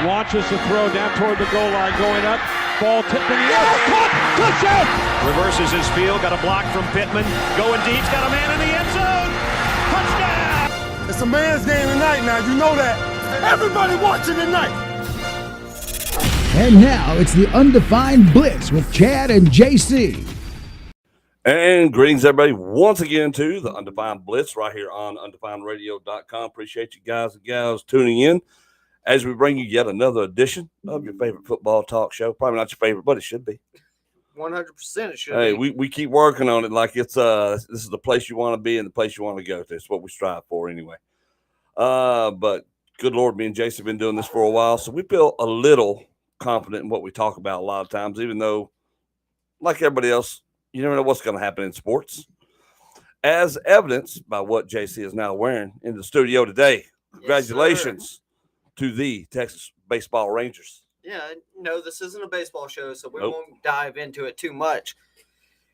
Launches the throw down toward the goal line, going up. Ball tipped in the air. Caught! Touchdown! Reverses his field. Got a block from Pittman. Going deep. Got a man in the end zone. Touchdown! It's a man's game tonight now. You know that. Everybody watching tonight. And now it's the Undefined Blitz with Chad and JC. And greetings, everybody, once again to the Undefined Blitz right here on undefinеdradio.com. Appreciate you guys and gals tuning in as we bring you yet another edition of your favorite football talk show. Probably not your favorite, but it should be. 100% it should Hey, be. we keep working on it like it's this is the place you want to be and the place you want to go to. It's what we strive for anyway. But good Lord, me and Jason have been doing this for a while, so we feel a little confident in what we talk about a lot of times, even though, like everybody else, you never know what's going to happen in sports. As evidenced by what JC is now wearing in the studio today. Congratulations to the Texas Baseball Rangers. Yeah, no, this isn't a baseball show, so we Nope. won't dive into it too much.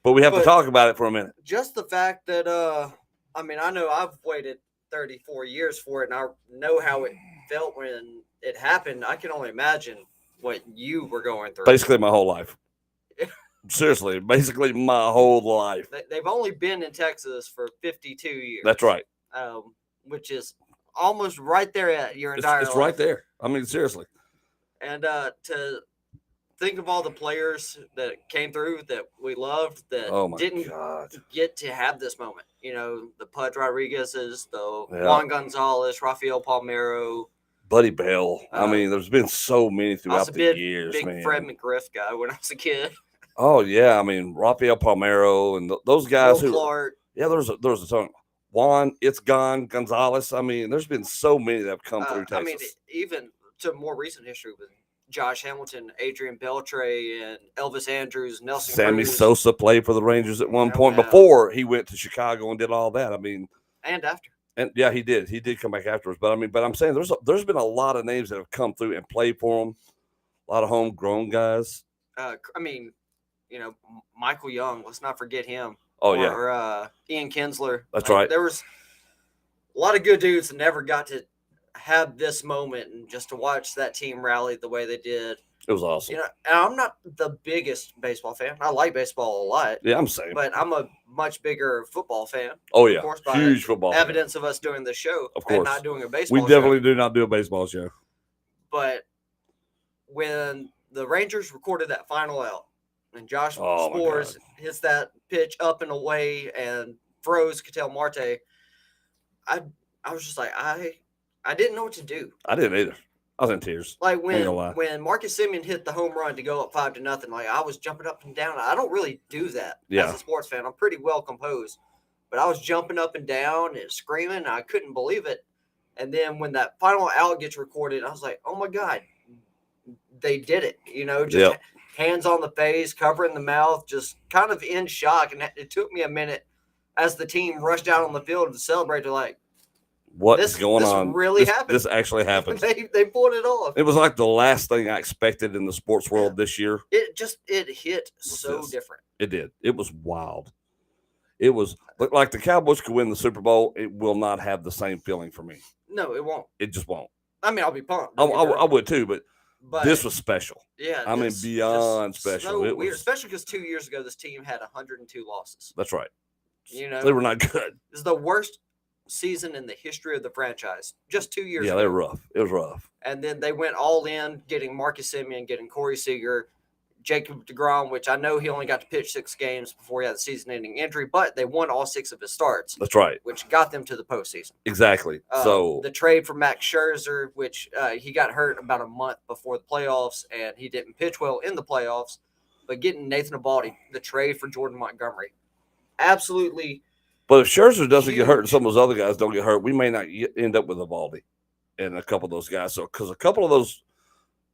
But we have to talk about it for a minute. Just the fact that, I know I've waited 34 years for it, and I know how it felt when it happened. I can only imagine what you were going through. Basically my whole life. Seriously, basically my whole life. They've only been in Texas for 52 years. That's right. Which is almost right there at your entire life. It's right there. I mean, seriously. And to think of all the players that came through that we loved that didn't get to have this moment. You know, the Pudge Rodriguez's, the Juan Gonzalez, Rafael Palmeiro. Buddy Bell. I mean, there's been so many throughout the years, big man. Fred McGriff guy when I was a kid. Oh, yeah. I mean, Rafael Palmeiro and those guys Will Clark. Yeah, there's a ton. Juan, It's Gone, Gonzalez. I mean, there's been so many that have come through Texas. I mean, even to more recent history with Josh Hamilton, Adrian Beltre, and Elvis Andrews, Nelson Sammy Cruz. Sosa played for the Rangers at one point before he went to Chicago and did all that. I mean, and after. And yeah, he did. He did come back afterwards. But I'm saying there's been a lot of names that have come through and played for him. A lot of homegrown guys. Michael Young. Let's not forget him. Oh, yeah. Or Ian Kinsler. That's right. There was a lot of good dudes that never got to have this moment, and just to watch that team rally the way they did. It was awesome. You know, and I'm not the biggest baseball fan. I like baseball a lot. Yeah, I'm saying. But I'm a much bigger football fan. Oh, yeah. Of course, by huge football evidence of us doing this show. Of course. And not doing a baseball We definitely do not do a baseball show. But when the Rangers recorded that final out, and Josh Spores hits that pitch up and away and throws Ketel Marte, I was just like, I didn't know what to do. I didn't either. I was in tears. Like when Marcus Semien hit the home run to go up 5-0, like I was jumping up and down. I don't really do that as a sports fan. I'm pretty well composed, but I was jumping up and down and screaming. And I couldn't believe it. And then when that final out gets recorded, I was like, oh my God, they did it. You know, just hands on the face, covering the mouth, just kind of in shock. And it took me a minute as the team rushed out on the field to celebrate. They're like, what is going on? Really happened. This actually happened. They pulled it off. It was like the last thing I expected in the sports world this year. It hit so different. It did. It was wild. It was like the Cowboys could win the Super Bowl. It will not have the same feeling for me. No, it won't. It just won't. I mean, I'll be pumped. I would too, but this was special. Yeah. I mean, beyond special. So it weird, was, especially because 2 years ago, this team had 102 losses. That's right. You know, they were not good. This is the worst season in the history of the franchise. Just 2 years ago. Yeah, they were rough. It was rough. And then they went all in, getting Marcus Semien, getting Corey Seager, Jacob deGrom, which I know he only got to pitch 6 games before he had a season-ending injury, but they won all 6 of his starts. That's right. Which got them to the postseason. Exactly. So the trade for Max Scherzer, which he got hurt about a month before the playoffs, and he didn't pitch well in the playoffs, but getting Nathan Eovaldi, the trade for Jordan Montgomery, absolutely. But if Scherzer doesn't get hurt and some of those other guys don't get hurt, we may not end up with Eovaldi and a couple of those guys. So, because a couple of those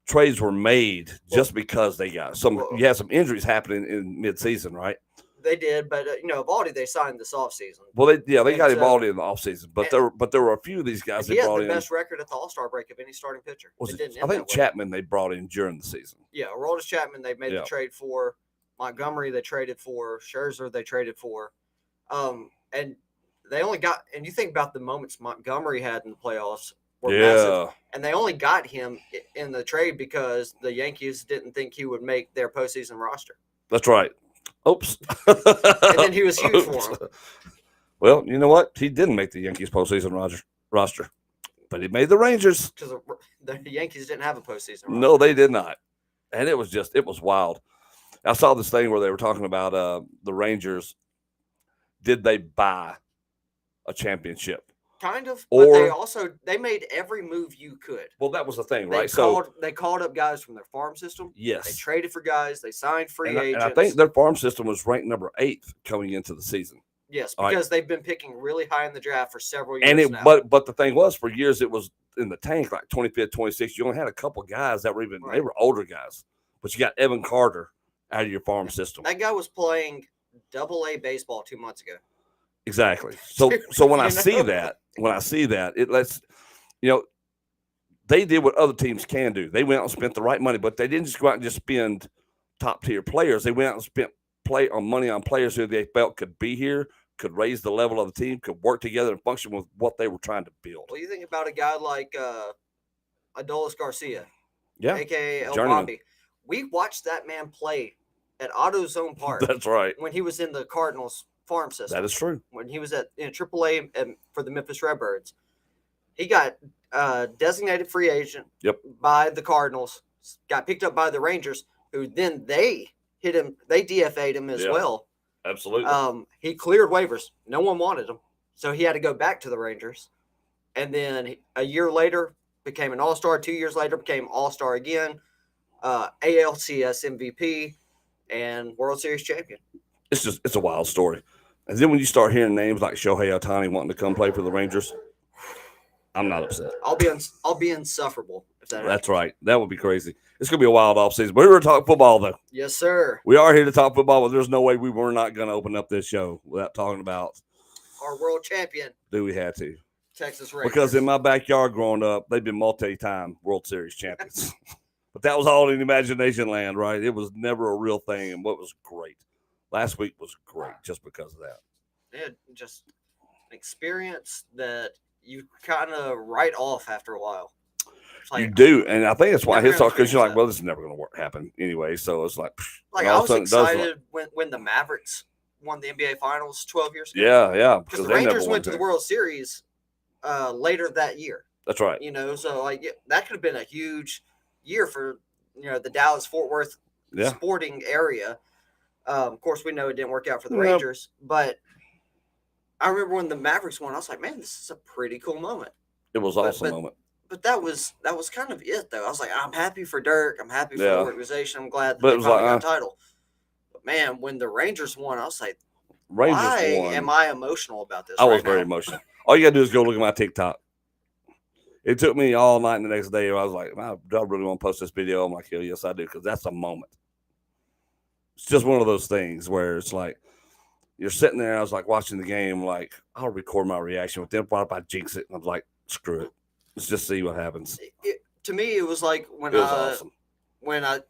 trades were made just because they got some. You had some injuries happening in midseason, right? They did, but Eovaldi they signed this offseason. Well, they got Eovaldi in the offseason, but there were a few of these guys they brought in. He has the best record at the All-Star break of any starting pitcher. I think Chapman they brought in during the season. Yeah, Aroldis Chapman they made the trade for. Montgomery they traded for. Scherzer they traded for. And they only got, and you think about the moments Montgomery had in the playoffs, were massive. And they only got him in the trade because the Yankees didn't think he would make their postseason roster. That's right. Oops. And then he was huge for him. Well, you know what? He didn't make the Yankees postseason roster, but he made the Rangers. Because the Yankees didn't have a postseason roster. No, they did not. And it was wild. I saw this thing where they were talking about the Rangers. Did they buy a championship? Kind of, Or but they made every move you could. Well, that was the thing, They right? called up guys from their farm system. Yes. They traded for guys. They signed free agents. And I think their farm system was ranked number 8 coming into the season. Yes, because they've been picking really high in the draft for several years now. But the thing was, for years it was in the tank, like 25th, 26th. You only had a couple guys that were they were older guys. But you got Evan Carter out of your farm system. That guy was playing AA baseball 2 months ago. Exactly. So when I see that, it lets they did what other teams can do. They went out and spent the right money, but they didn't just go out and just spend top tier players. They went out and spent money on players who they felt could be here, could raise the level of the team, could work together and function with what they were trying to build. Well, you think about a guy like Adolis Garcia, aka El Journeyman. Bobby. We watched that man play at AutoZone Park. That's right. When he was in the Cardinals farm system. That is true. When he was in AAA for the Memphis Redbirds, he got designated free agent by the Cardinals, got picked up by the Rangers, who then they hit him. They DFA'd him as well. Absolutely. He cleared waivers. No one wanted him. So he had to go back to the Rangers. And then a year later, became an All-Star. 2 years later, became All-Star again. ALCS MVP and World Series champion. It's a wild story. And then when you start hearing names like Shohei Ohtani wanting to come play for the Rangers, I'm not upset. I'll be insufferable if that happens. That's right. That would be crazy. It's going to be a wild offseason. But we're going to talk football, though. Yes, sir. We are here to talk football, but there's no way we were not going to open up this show without talking about our world champion. Do we have to? Texas Rangers. Because in my backyard growing up, they've been multi-time World Series champions. But that was all in imagination land, right? It was never a real thing, and what was great. Last week was great just because of that. Yeah, just an experience that you kind of write off after a while. Like, you do, and I think that's why hits off, because you're like, well, this is never going to happen anyway. So it's like I was excited when the Mavericks won the NBA Finals 12 years ago. Yeah, because the Rangers went to the World Series later that year. That's right. So that could have been a huge year for the Dallas-Fort Worth sporting area. Of course, we know it didn't work out for the Rangers, but I remember when the Mavericks won, I was like, man, this is a pretty cool moment. It was an awesome moment. But that was kind of it, though. I was like, I'm happy for Dirk. I'm happy for the organization. I'm glad that they finally got a title. But, man, when the Rangers won, I was like, why am I emotional about this? I was very emotional. All you got to do is go look at my TikTok. It took me all night and the next day. I was like, do I really want to post this video? I'm like, yes, I do, because that's a moment. It's just one of those things where it's like you're sitting there. I was like watching the game, like I'll record my reaction. But then what if I jinx it? And I was like, screw it. Let's just see what happens. To me, it was like when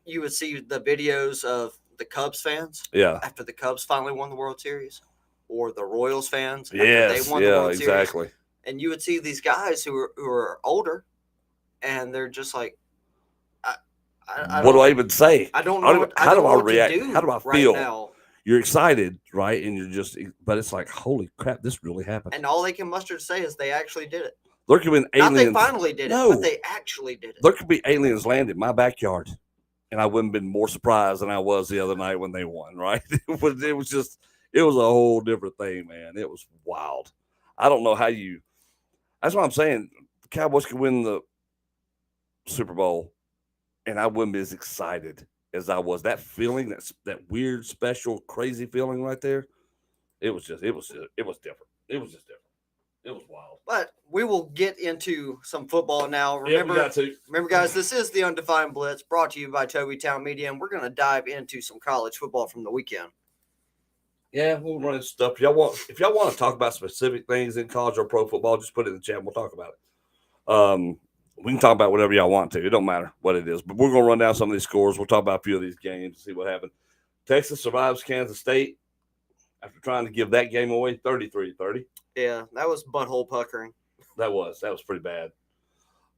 you would see the videos of the Cubs fans. Yeah. After the Cubs finally won the World Series, or the Royals fans. After they won the World exactly. Series. And you would see these guys who are older, and they're just like, what do I even say? I don't know. How do I react? How do I feel? Right now. You're excited, right? And you're just, but it's like, holy crap, this really happened. And all they can muster to say is they actually did it. There could be aliens. Not they finally did it, but they actually did it. There could be aliens land in my backyard, and I wouldn't have been more surprised than I was the other night when they won, right? It was a whole different thing, man. It was wild. I don't know how that's what I'm saying. The Cowboys could win the Super Bowl, and I wouldn't be as excited as I was. That feeling, that weird, special, crazy feeling right there, it was different. It was just different. It was wild. But we will get into some football now. Remember, guys, this is the Undefined Blitz, brought to you by Toby Town Media, and we're going to dive into some college football from the weekend. Yeah, we'll run into stuff. If y'all want to talk about specific things in college or pro football, just put it in the chat and we'll talk about it. We can talk about whatever y'all want to. It don't matter what it is. But we're going to run down some of these scores. We'll talk about a few of these games and see what happened. Texas survives Kansas State after trying to give that game away 33-30. Yeah, that was butthole puckering. That was pretty bad.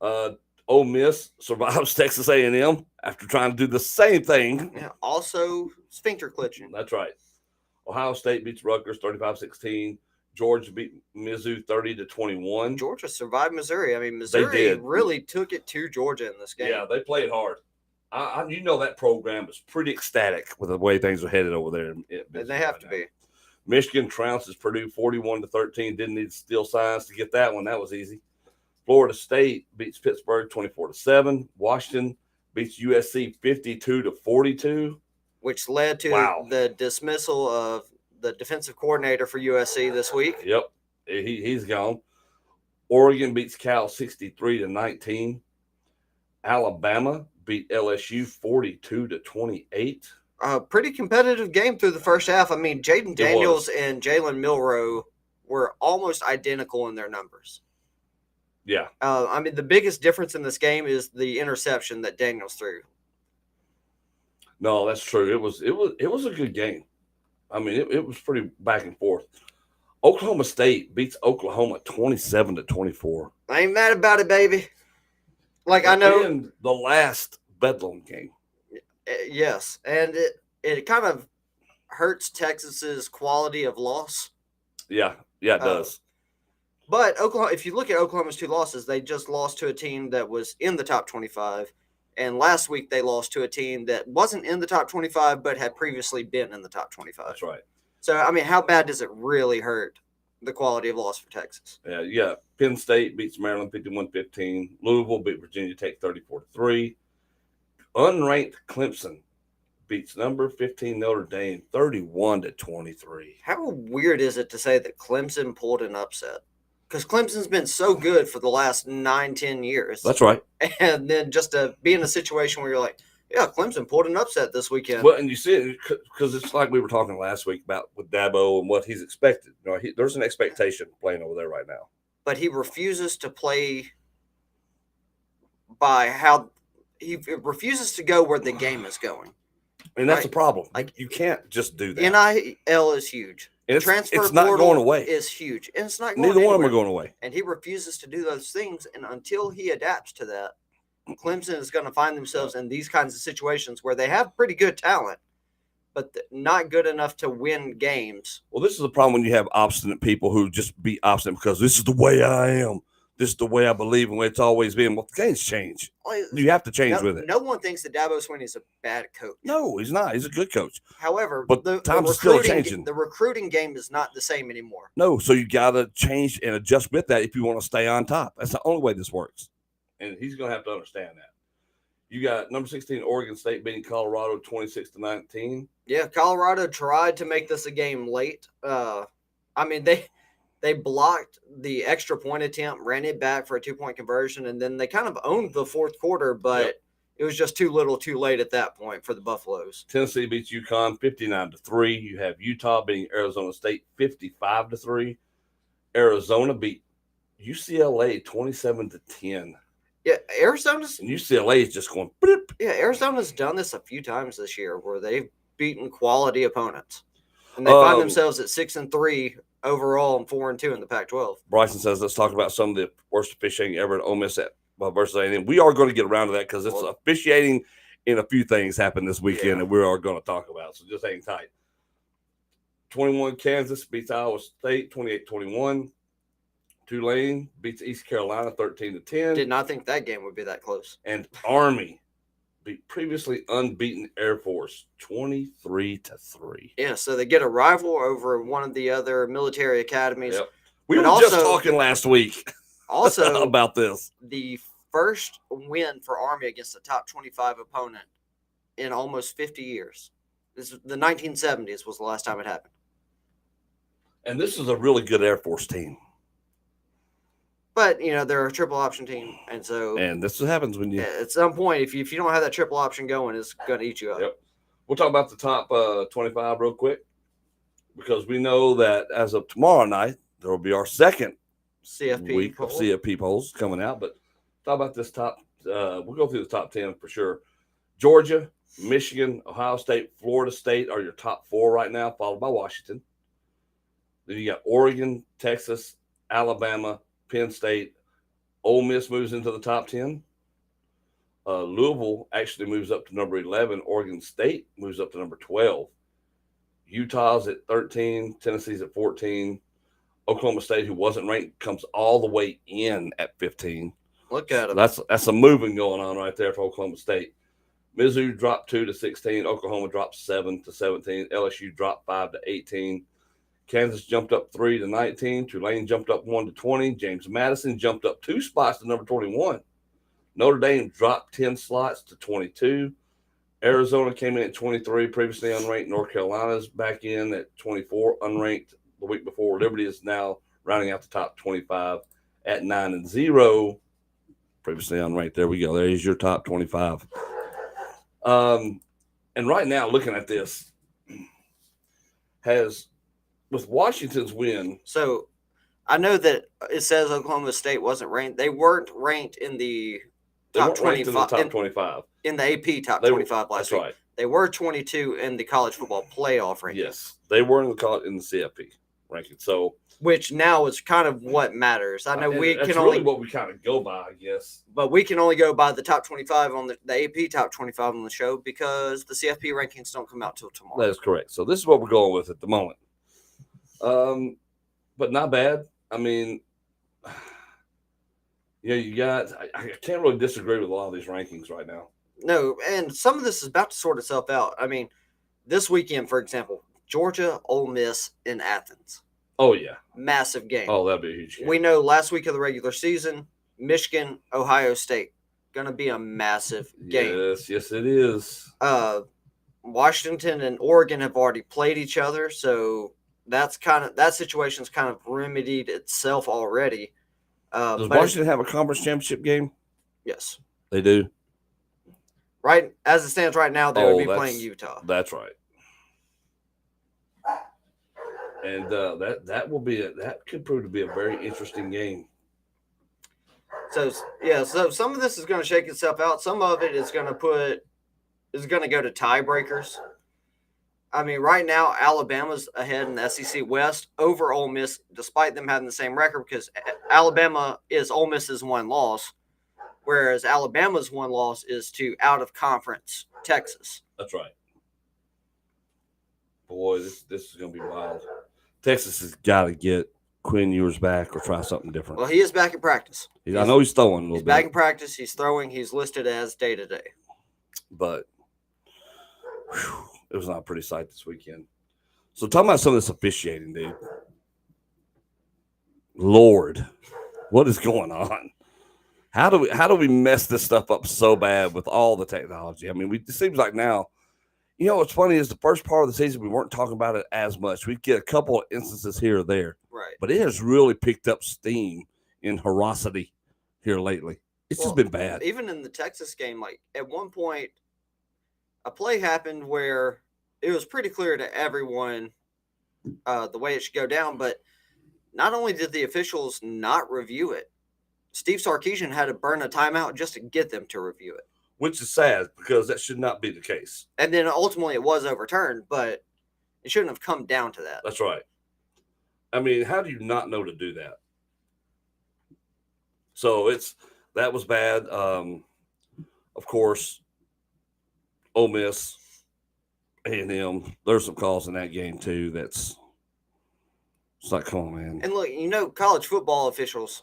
Ole Miss survives Texas A&M after trying to do the same thing. Yeah, also sphincter clutching. That's right. Ohio State beats Rutgers 35-16. Georgia beat Mizzou 30-21. Georgia survived Missouri. I mean, Missouri really took it to Georgia in this game. Yeah, they played hard. You know that program is pretty ecstatic with the way things are headed over there. And they have to be. Michigan trounces Purdue 41-13. Didn't need to steal signs to get that one. That was easy. Florida State beats Pittsburgh 24-7. Washington beats USC 52-42. Which led to the dismissal of the defensive coordinator for USC this week. Yep, he's gone. Oregon beats Cal 63-19. Alabama beat LSU 42-28. Pretty competitive game through the first half. I mean, Jaden Daniels and Jalen Milroe were almost identical in their numbers. Yeah. I mean, the biggest difference in this game is the interception that Daniels threw. No, that's true. It was a good game. I mean, it was pretty back and forth. Oklahoma State beats Oklahoma 27-24. I ain't mad about it, baby. Like, I know in the last Bedlam game. Yes, and it kind of hurts Texas's quality of loss. Yeah, it does. But Oklahoma, if you look at Oklahoma's two losses, they just lost to a team that was in the top 25. And last week they lost to a team that wasn't in the top 25 but had previously been in the top 25. That's right. So, I mean, how bad does it really hurt the quality of loss for Texas? Yeah. Penn State beats Maryland 51-15. Louisville beat Virginia Tech 34-3. Unranked Clemson beats number 15 Notre Dame 31-23. How weird is it to say that Clemson pulled an upset? Because Clemson's been so good for the last 9-10 years. That's right. And then just to be in a situation where you're like, yeah, Clemson pulled an upset this weekend. Well, and you see it because it's like we were talking last week about with Dabo and what he's expected. You know, there's an expectation playing over there right now. But he refuses to play by how he refuses to go where the game is going. And that's the problem. Like, you can't just do that. NIL is huge. Transfer it's not portal going away. Is huge. And it's not going Neither anywhere. one of them are going away. And he refuses to do those things. And until he adapts to that, Clemson is going to find themselves in these kinds of situations where they have pretty good talent, but not good enough to win games. Well, this is the problem when you have obstinate people who just be obstinate because this is the way I am. This is the way I believe and it's always been. Well, the games change. You have to change with it. No one thinks that Dabo Swinney is a bad coach. No, he's not. He's a good coach. However, but the times are still changing. The recruiting game is not the same anymore. No, so you got to change and adjust with that if you want to stay on top. That's the only way this works. And he's going to have to understand that. You got number 16 Oregon State beating Colorado 26-19. Yeah, Colorado tried to make this a game late. I mean, they blocked the extra point attempt, ran it back for a 2-point conversion, and then they kind of owned the fourth quarter, but it was just too little too late at that point for the Buffaloes. Tennessee beats UConn 59-3. You have Utah beating Arizona State 55-3. Arizona beat UCLA 27-10. Yeah, Arizona's and UCLA is just going. Bloop. Yeah, Arizona's done this a few times this year where they've beaten quality opponents, and they find themselves at 6-3 overall and 4-2 in the Pac-12. Bryson says, "Let's talk about some of the worst officiating ever at Ole Miss versus A&M." We are going to get around to that because it's officiating in a few things happened this weekend, and we are going to talk about. So just hang tight. 21 Kansas beats Iowa State 28-21. Tulane beats East Carolina 13-10. Did not think that game would be that close. And Army beat previously unbeaten Air Force 23-3. Yeah, so they get a rival over one of the other military academies. Yep. We were just talking last week also about this. The first win for Army against a top 25 opponent in almost 50 years. The 1970s was the last time it happened. And this is a really good Air Force team. But, you know, they're a triple option team. And so. And this is what happens when you. At some point, if you don't have that triple option going, it's going to eat you up. Yep. We'll talk about the top 25 real quick. Because we know that as of tomorrow night, there will be our second week of CFP polls coming out. But talk about this top. We'll go through the top 10 for sure. Georgia, Michigan, Ohio State, Florida State are your top 4 right now, followed by Washington. Then you got Oregon, Texas, Alabama, Penn State, Ole Miss moves into the top 10. Louisville actually moves up to number 11. Oregon State moves up to number 12. Utah's at 13. Tennessee's at 14. Oklahoma State, who wasn't ranked, comes all the way in at 15. Look at them. That's some moving going on right there for Oklahoma State. Mizzou dropped 2 to 16. Oklahoma dropped 7 to 17. LSU dropped 5 to 18. Kansas jumped up 3 to 19. Tulane jumped up 1 to 20. James Madison jumped up 2 spots to number 21. Notre Dame dropped 10 slots to 22. Arizona came in at 23, previously unranked. North Carolina's back in at 24, unranked the week before. Liberty is now rounding out the top 25 at 9-0, previously unranked. There we go. There's your top 25. And right now, looking at this, with Washington's win. So I know that it says Oklahoma State wasn't ranked. They weren't ranked in the top 25. In the top 25. In the AP top 25 last week. Right. They were 22 in the college football playoff ranking. Yes, they were in the CFP ranking. So, which now is kind of what matters. I know that's really what we kind of go by, I guess. But we can only go by the top 25 on the AP top 25 on the show because the CFP rankings don't come out till tomorrow. That is correct. So this is what we're going with at the moment. But not bad. I mean, you got. I can't really disagree with a lot of these rankings right now. No, and some of this is about to sort itself out. I mean, this weekend, for example, Georgia, Ole Miss in Athens. Oh, yeah. Massive game. Oh, that'd be a huge game. We know last week of the regular season, Michigan, Ohio State, going to be a massive game. Yes, it is. Washington and Oregon have already played each other, so that situation's kind of remedied itself already. Does Washington have a conference championship game? Yes. They do? Right, as it stands right now, they would be playing Utah. That's right. And that could prove to be a very interesting game. So some of this is going to shake itself out. Some of it is going to go to tiebreakers. I mean, right now Alabama's ahead in the SEC West over Ole Miss, despite them having the same record, because Alabama is Ole Miss's one loss. Whereas Alabama's one loss is to out-of-conference Texas. That's right. Boy, this is going to be wild. Texas has got to get Quinn Ewers back or try something different. Well, he is back in practice. I know he's throwing a little bit. He's back in practice. He's throwing. He's listed as day-to-day. But it was not a pretty sight this weekend. So talking about some of this officiating, dude. Lord, what is going on? How do we mess this stuff up so bad with all the technology? I mean, it seems like now, what's funny is the first part of the season we weren't talking about it as much. We get a couple of instances here or there, right? But it has really picked up steam in ferocity here lately. It's just been bad. Even in the Texas game, like at one point, a play happened where it was pretty clear to everyone the way it should go down. But not only did the officials not review it, Steve Sarkisian had to burn a timeout just to get them to review it. Which is sad because that should not be the case. And then ultimately it was overturned, but it shouldn't have come down to that. That's right. I mean, how do you not know to do that? So that was bad. Of course, Ole Miss, A&M, there's some calls in that game too. It's like, come on, man. And look, college football officials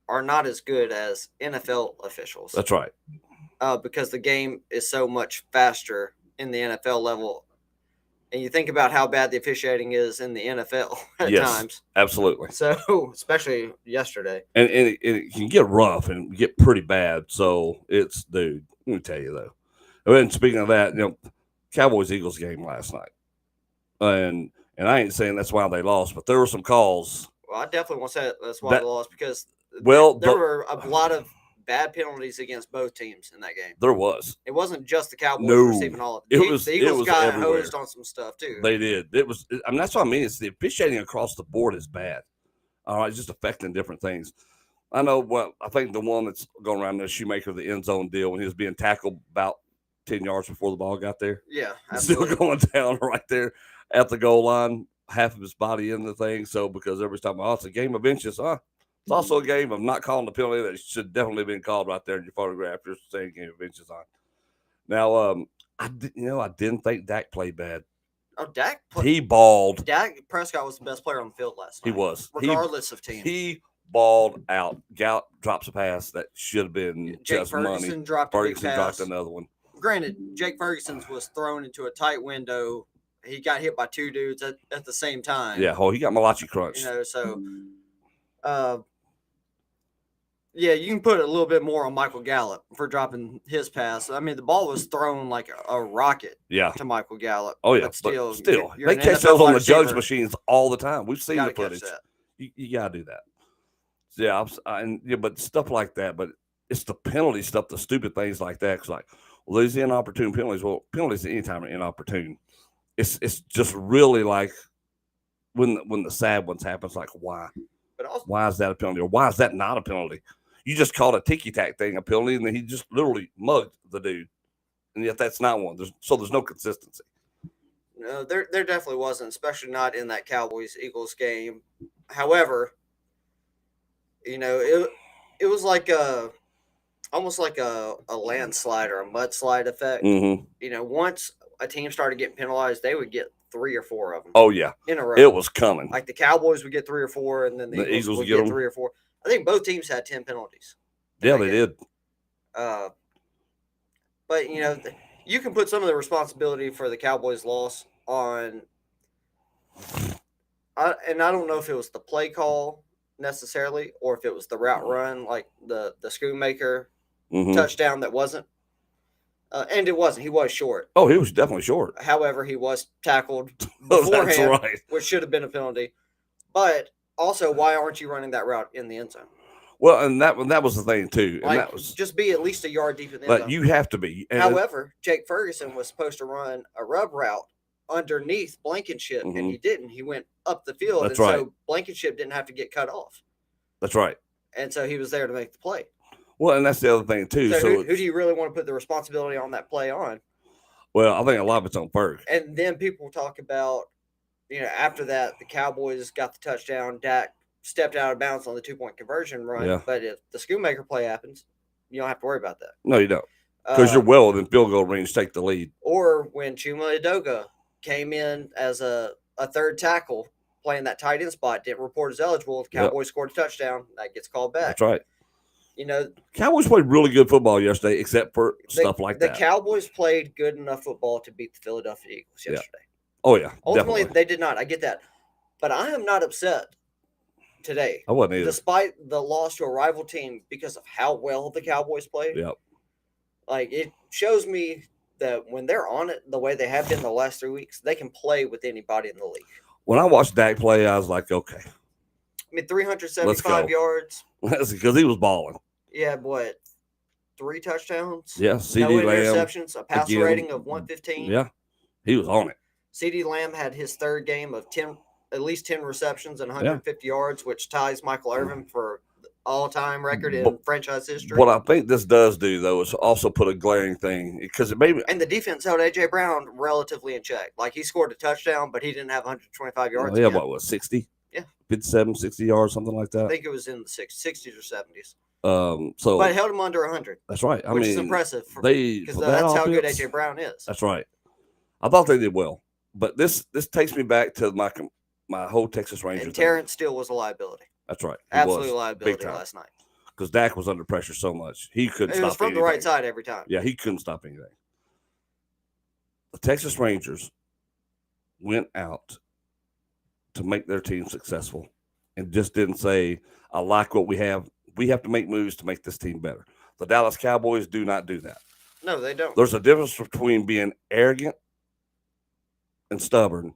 are not as good as NFL officials. That's right. Because the game is so much faster in the NFL level. And you think about how bad the officiating is in the NFL at times. Absolutely. So, especially yesterday. And it can get rough and get pretty bad. So, dude, let me tell you, though. And speaking of that, Cowboys-Eagles game last night. And I ain't saying that's why they lost, but there were some calls. Well, I definitely want to say that's why they lost because there were a lot of bad penalties against both teams in that game. There was. It wasn't just the Cowboys receiving all of it. The Eagles got hosed on some stuff too. They did. That's what I mean. It's the officiating across the board is bad. All right, it's just affecting different things. I know I think the one that's going around there, Shoemaker, the end zone deal, when he was being tackled about 10 yards before the ball got there. Yeah, absolutely. Still going down right there at the goal line, half of his body in the thing. So because every time, it's a game of inches, It's also a game of not calling the penalty that should definitely have been called right there in your photograph. You're saying game of inches on. Now, I didn't think Dak played bad. Oh, Dak. He balled. Dak Prescott was the best player on the field last night. He was. Regardless of team. He balled out. Gallup drops a pass that should have been just Ferguson money. Dropped Ferguson dropped another one. Granted, Jake Ferguson's was thrown into a tight window. He got hit by two dudes at the same time. Yeah, he got Malachi crunched. So yeah, you can put a little bit more on Michael Gallup for dropping his pass. I mean, the ball was thrown like a rocket to Michael Gallup. Oh, yeah. But still they catch those on the judge machines all the time. We've seen the footage. You got to do that. Yeah, but stuff like that. But it's the penalty stuff, the stupid things like that. It's like, well, these inopportune penalties. Well, penalties anytime are inopportune. It's just really like when the sad ones happen, it's like, why? But also, why is that a penalty? Or why is that not a penalty? You just called a ticky-tack thing a penalty, and then he just literally mugged the dude. And yet that's not one. There's no consistency. No, there definitely wasn't, especially not in that Cowboys-Eagles game. However, it was like almost like a landslide or a mudslide effect. Mm-hmm. Once a team started getting penalized, they would get 3 or 4 of them. Oh, yeah. In a row. It was coming. Like the Cowboys would get 3 or 4, and then the Eagles would get 3 or 4. I think both teams had 10 penalties. Yeah, they did. But, you can put some of the responsibility for the Cowboys' loss on and I don't know if it was the play call necessarily or if it was the route run, like the Schoonmaker touchdown that wasn't. And it wasn't. He was short. Oh, he was definitely short. However, he was tackled beforehand, That's right. which should have been a penalty. But also, why aren't you running that route in the end zone? Well, and that was the thing too. And that was just be at least a yard deep in the end zone. You have to be. And however, Jake Ferguson was supposed to run a rub route underneath Blankenship, and he didn't. He went up the field, That's right. So Blankenship didn't have to get cut off. That's right. And so he was there to make the play. Well, and that's the other thing too. So who do you really want to put the responsibility on that play on? Well, I think a lot of it's on Ferg. And then people talk about, after that, the Cowboys got the touchdown. Dak stepped out of bounds on the 2-point conversion run. Yeah. But if the Schoonmaker play happens, you don't have to worry about that. No, you don't. Because you're well within field goal range, take the lead. Or when Chuma Edoga came in as a third tackle, playing that tight end spot, didn't report as eligible. The Cowboys scored a touchdown. That gets called back. That's right. Cowboys played really good football yesterday, except for stuff like that. The Cowboys played good enough football to beat the Philadelphia Eagles yesterday. Oh, yeah. Ultimately, definitely. They did not. I get that. But I am not upset today. I wasn't either. Despite the loss to a rival team because of how well the Cowboys played. Yep. Like, it shows me that when they're on it the way they have been the last 3 weeks, they can play with anybody in the league. When I watched Dak play, I was like, okay. I mean, 375 yards. That's because he was balling. Yeah, what? 3 touchdowns? Yeah, CD no Lamb. interceptions, a pass rating of 115. Yeah, he was on it. CD Lamb had his third game of at least 10 receptions and 150 yards, which ties Michael Irvin for all-time record in franchise history. What I think this does do, though, is also put a glaring thing because it maybe. And the defense held A.J. Brown relatively in check. Like, he scored a touchdown, but he didn't have 125 yards. Yeah, what was 60? Yeah, 57, 60 yards, something like that. I think it was in the 60s or 70s. But it held him under 100. That's right. Which is impressive because that's how good A.J. Brown is. That's right. I thought they did well, but this takes me back to my whole Texas Ranger. And Terrence Steele was a liability. That's right. Absolutely liability last night. Because Dak was under pressure so much. He couldn't stop anything. It was from the right side every time. Yeah, he couldn't stop anything. The Texas Rangers went out to make their team successful and just didn't say, I like what we have. We have to make moves to make this team better. The Dallas Cowboys do not do that. No, they don't. There's a difference between being arrogant and stubborn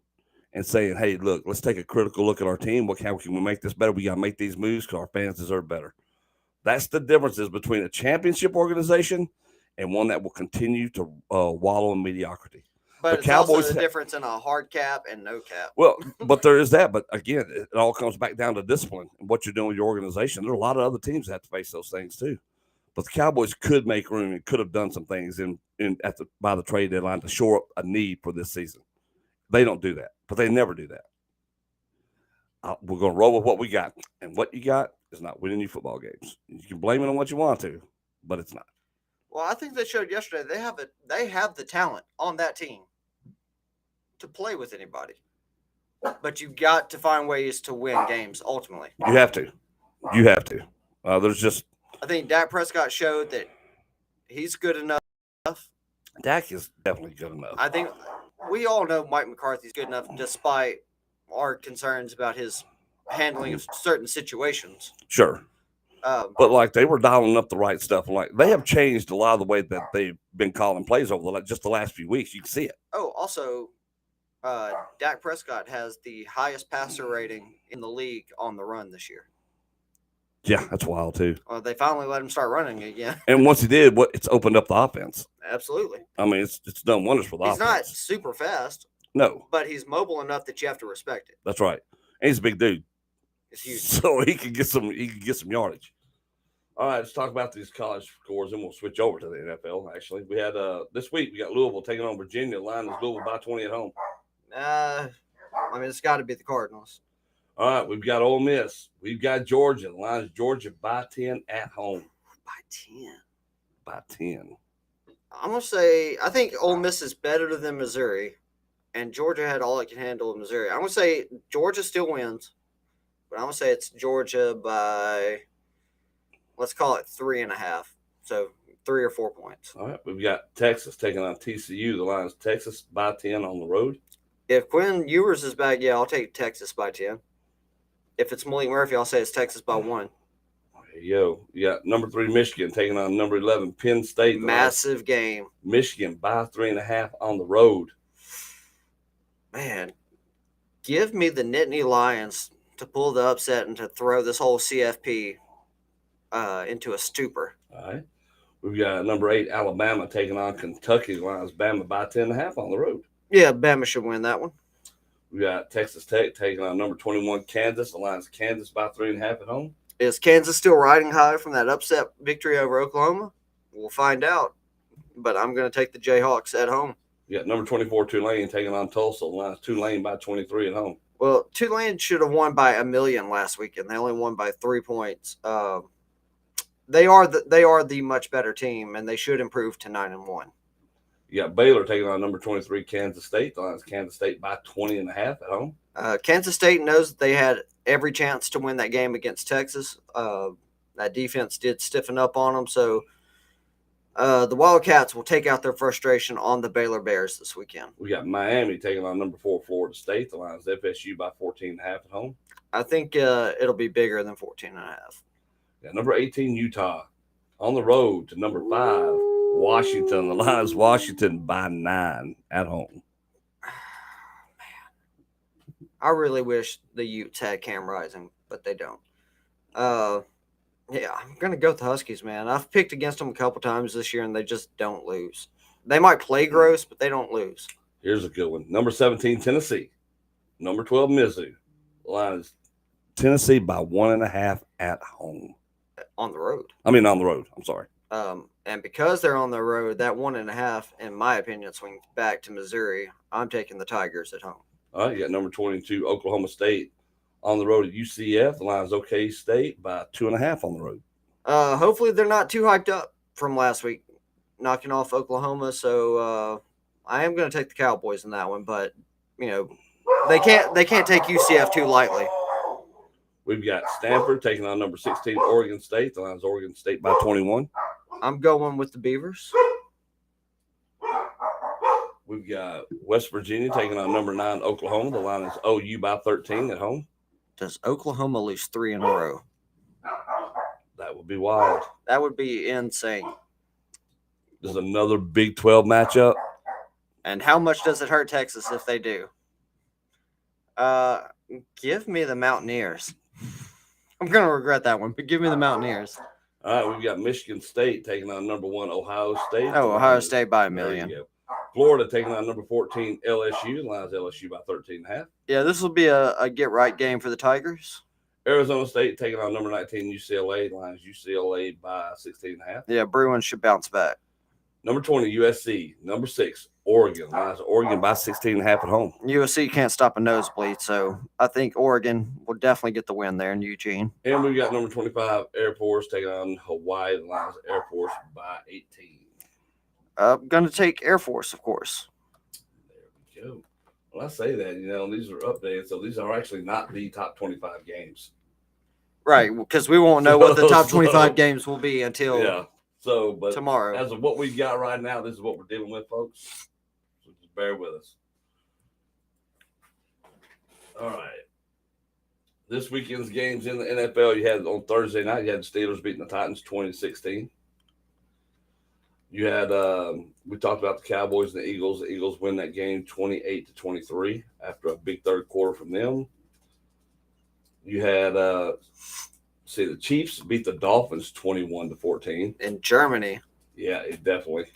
and saying, hey, look, let's take a critical look at our team. How can we make this better? We got to make these moves because our fans deserve better. That's the differences between a championship organization and one that will continue to wallow in mediocrity. But it's Cowboys also the difference in a hard cap and no cap. Well, but there is that. But again, it all comes back down to discipline and what you're doing with your organization. There are a lot of other teams that have to face those things too. But the Cowboys could make room and could have done some things by the trade deadline to shore up a need for this season. They don't do that, but they never do that. We're going to roll with what we got, and what you got is not winning you football games. You can blame it on what you want to, but it's not. Well, I think they showed yesterday they have the talent on that team to play with anybody. But you got to find ways to win games ultimately. You have to. You have to. There's just. I think Dak Prescott showed that he's good enough. Dak is definitely good enough. I think we all know Mike McCarthy's good enough despite our concerns about his handling of certain situations. Sure. But like they were dialing up the right stuff. Like they have changed a lot of the way that they've been calling plays over just the last few weeks. You can see it. Oh, also, Dak Prescott has the highest passer rating in the league on the run this year. Yeah, that's wild too. They finally let him start running again. And once he did, it's opened up the offense. Absolutely. I mean, it's done wonders for the offense. He's not super fast. No. But he's mobile enough that you have to respect it. That's right. And he's a big dude. It's huge. So he can get some yardage. All right, let's talk about these college scores, and we'll switch over to the NFL. Actually, we had this week we got Louisville taking on Virginia. The line is Louisville by 20 at home. I mean, it's got to be the Cardinals. All right, we've got Ole Miss. We've got Georgia. The line is Georgia by 10 at home. By 10. By 10. I'm gonna say I think Ole Miss is better than Missouri, and Georgia had all it can handle in Missouri. I'm gonna say Georgia still wins, but I'm gonna say it's Georgia by, let's call it 3.5. So 3 or 4 points. All right, we've got Texas taking on TCU. The line is Texas by 10 on the road. If Quinn Ewers is back, yeah, I'll take Texas by 10. If it's Malik Murphy, I'll say it's Texas by 1. There you go. You got number 3 Michigan taking on number 11 Penn State. Massive game. Michigan by 3.5 on the road. Man, give me the Nittany Lions to pull the upset and to throw this whole CFP into a stupor. All right. We've got number 8 Alabama taking on Kentucky. The line is Bama by 10.5 on the road. Yeah, Bama should win that one. We got Texas Tech taking on number 21 Kansas. The line is Kansas by 3.5 at home. Is Kansas still riding high from that upset victory over Oklahoma? We'll find out. But I'm going to take the Jayhawks at home. We got number 24 Tulane taking on Tulsa. The line is Tulane by 23 at home. Well, Tulane should have won by 1,000,000 last weekend. They only won by 3 points. They are the much better team, and they should improve to 9-1. You got Baylor taking on number 23 Kansas State. The line is Kansas State by 20.5 at home. Kansas State knows that they had every chance to win that game against Texas. That defense did stiffen up on them, so the Wildcats will take out their frustration on the Baylor Bears this weekend. We got Miami taking on number 4 Florida State. The line is FSU by 14.5 at home. I think it'll be bigger than 14.5. Yeah, number 18 Utah on the road to number 5 Washington. The line is Washington by 9 at home. Man, I really wish the Utes had Cam Rising, but they don't. Yeah, I'm going to go with the Huskies, man. I've picked against them a couple times this year, and they just don't lose. They might play gross, but they don't lose. Here's a good one. Number 17 Tennessee. Number 12 Mizzou. The line is Tennessee by 1.5 at home. On the road. On the road. I'm sorry. And because they're on the road, that 1.5, in my opinion, swings back to Missouri. I'm taking the Tigers at home. All right, you got number 22 Oklahoma State on the road at UCF. The line is OK State by 2.5 on the road. Hopefully they're not too hyped up from last week, knocking off Oklahoma. So I am going to take the Cowboys in that one, but they can't take UCF too lightly. We've got Stanford taking on number 16 Oregon State. The line is Oregon State by 21. I'm going with the Beavers. We've got West Virginia taking on number 9 Oklahoma. The line is OU by 13 at home. Does Oklahoma lose 3 in a row? That would be wild. That would be insane. This is another Big 12 matchup. And how much does it hurt Texas if they do? Give me the Mountaineers. I'm going to regret that one, but give me the Mountaineers. All right, we've got Michigan State taking on number 1 Ohio State. Oh, Ohio State by 1,000,000. Florida taking on number 14 LSU. The line is LSU by 13.5. Yeah, this will be a get-right game for the Tigers. Arizona State taking on number 19 UCLA. The line is UCLA by 16.5. Yeah, Bruins should bounce back. Number 20 USC. Number 6 Oregon. Oregon by 16.5 at home. USC can't stop a nosebleed, so I think Oregon will definitely get the win there in Eugene. And we got number 25 Air Force taking on Hawaii. The Lions Air Force by 18. I'm going to take Air Force, of course. There we go. Well, I say that, these are updated, so these are actually not the top 25 games. Right, because we won't know what the top 25 games will be until but tomorrow. As of what we've got right now, this is what we're dealing with, folks. So just bear with us. All right. This weekend's games in the NFL, you had on Thursday night, you had the Steelers beating the Titans 20-16. You had we talked about the Cowboys and the Eagles. The Eagles win that game 28-23 after a big third quarter from them. You had the Chiefs beat the Dolphins 21-14 in Germany. Yeah, it definitely.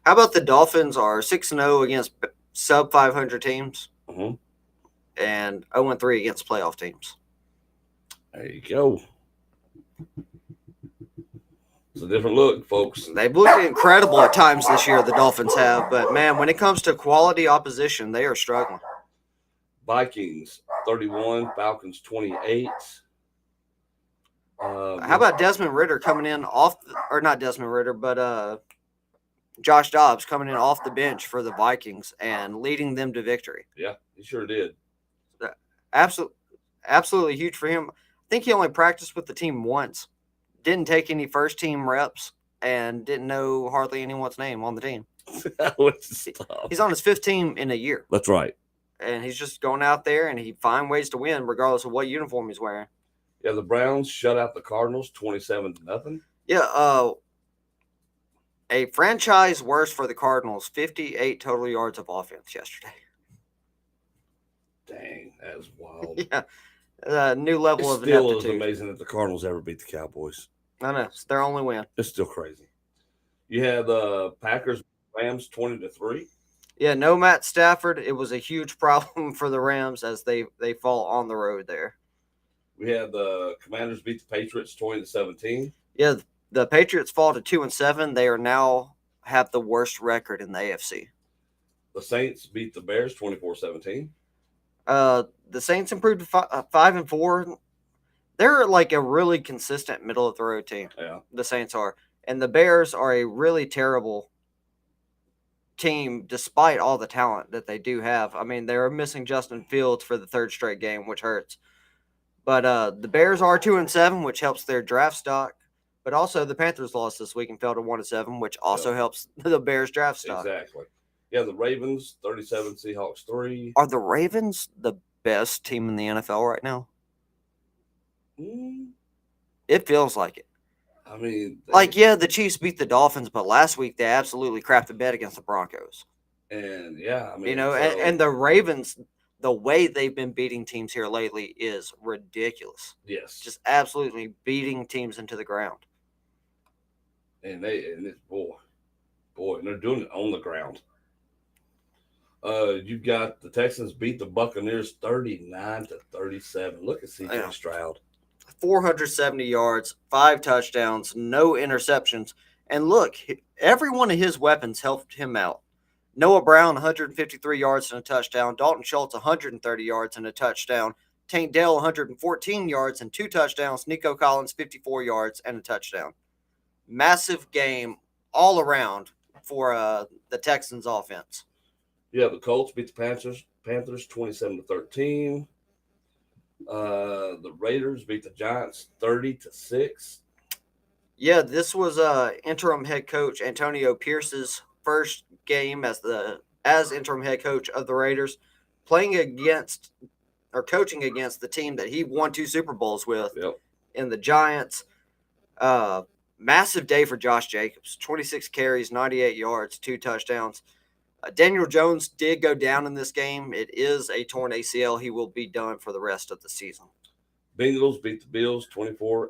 How about the Dolphins are 6-0 against sub 500 teams, and 0-3 against playoff teams. There you go. It's a different look, folks. They've looked incredible at times this year, the Dolphins have, but man, when it comes to quality opposition, they are struggling. Vikings 31, Falcons 28. How about Desmond Ridder coming in not Desmond Ridder, but Josh Dobbs coming in off the bench for the Vikings and leading them to victory? Yeah, he sure did. Absolutely huge for him. I think he only practiced with the team once. Didn't take any first team reps and didn't know hardly anyone's name on the team. He's on his 5th team in a year. That's right. And he's just going out there and he finds ways to win regardless of what uniform he's wearing. Yeah, the Browns shut out the Cardinals 27-0. Yeah, a franchise worst for the Cardinals, 58 total yards of offense yesterday. Dang, that is wild. Yeah, new level of ineptitude. It still is amazing that the Cardinals ever beat the Cowboys. I know, it's their only win. It's still crazy. You had the Packers, Rams 20-3. Yeah, no Matt Stafford. It was a huge problem for the Rams as they fall on the road there. We had the Commanders beat the Patriots 20-17. Yeah, the Patriots fall to 2-7. They are now have the worst record in the AFC. The Saints beat the Bears 24-17. The Saints improved to 5-4. They're like a really consistent middle of the road team. Yeah, the Saints are, and the Bears are a really terrible team despite all the talent that they do have. I mean, they're missing Justin Fields for the 3rd straight game, which hurts. But the Bears are 2-7, which helps their draft stock. But also the Panthers lost this week and fell to 1-7, which also helps the Bears draft stock. Exactly. Yeah, the Ravens 37, Seahawks 3. Are the Ravens the best team in the NFL right now? It feels like it. I mean, the Chiefs beat the Dolphins, but last week they absolutely crapped the bed against the Broncos. And yeah, I mean, and the Ravens, the way they've been beating teams here lately is ridiculous. Yes, just absolutely beating teams into the ground. And it's boy, and they're doing it on the ground. You've got the Texans beat the Buccaneers 39-37. Look at C.J. Stroud. 470 yards, 5 touchdowns, no interceptions. And look, every one of his weapons helped him out. Noah Brown, 153 yards and a touchdown. Dalton Schultz, 130 yards and a touchdown. Tank Dell, 114 yards and 2 touchdowns. Nico Collins, 54 yards and a touchdown. Massive game all around for the Texans offense. Yeah, the Colts beat the Panthers 27-13. The Raiders beat the Giants 30-6. Yeah, this was interim head coach Antonio Pierce's first game as interim head coach of the Raiders, coaching against the team that he won 2 Super Bowls with in the Giants. Massive day for Josh Jacobs, 26 carries, 98 yards, 2 touchdowns. Daniel Jones did go down in this game. It is a torn ACL. He will be done for the rest of the season. Bengals beat the Bills 24-18.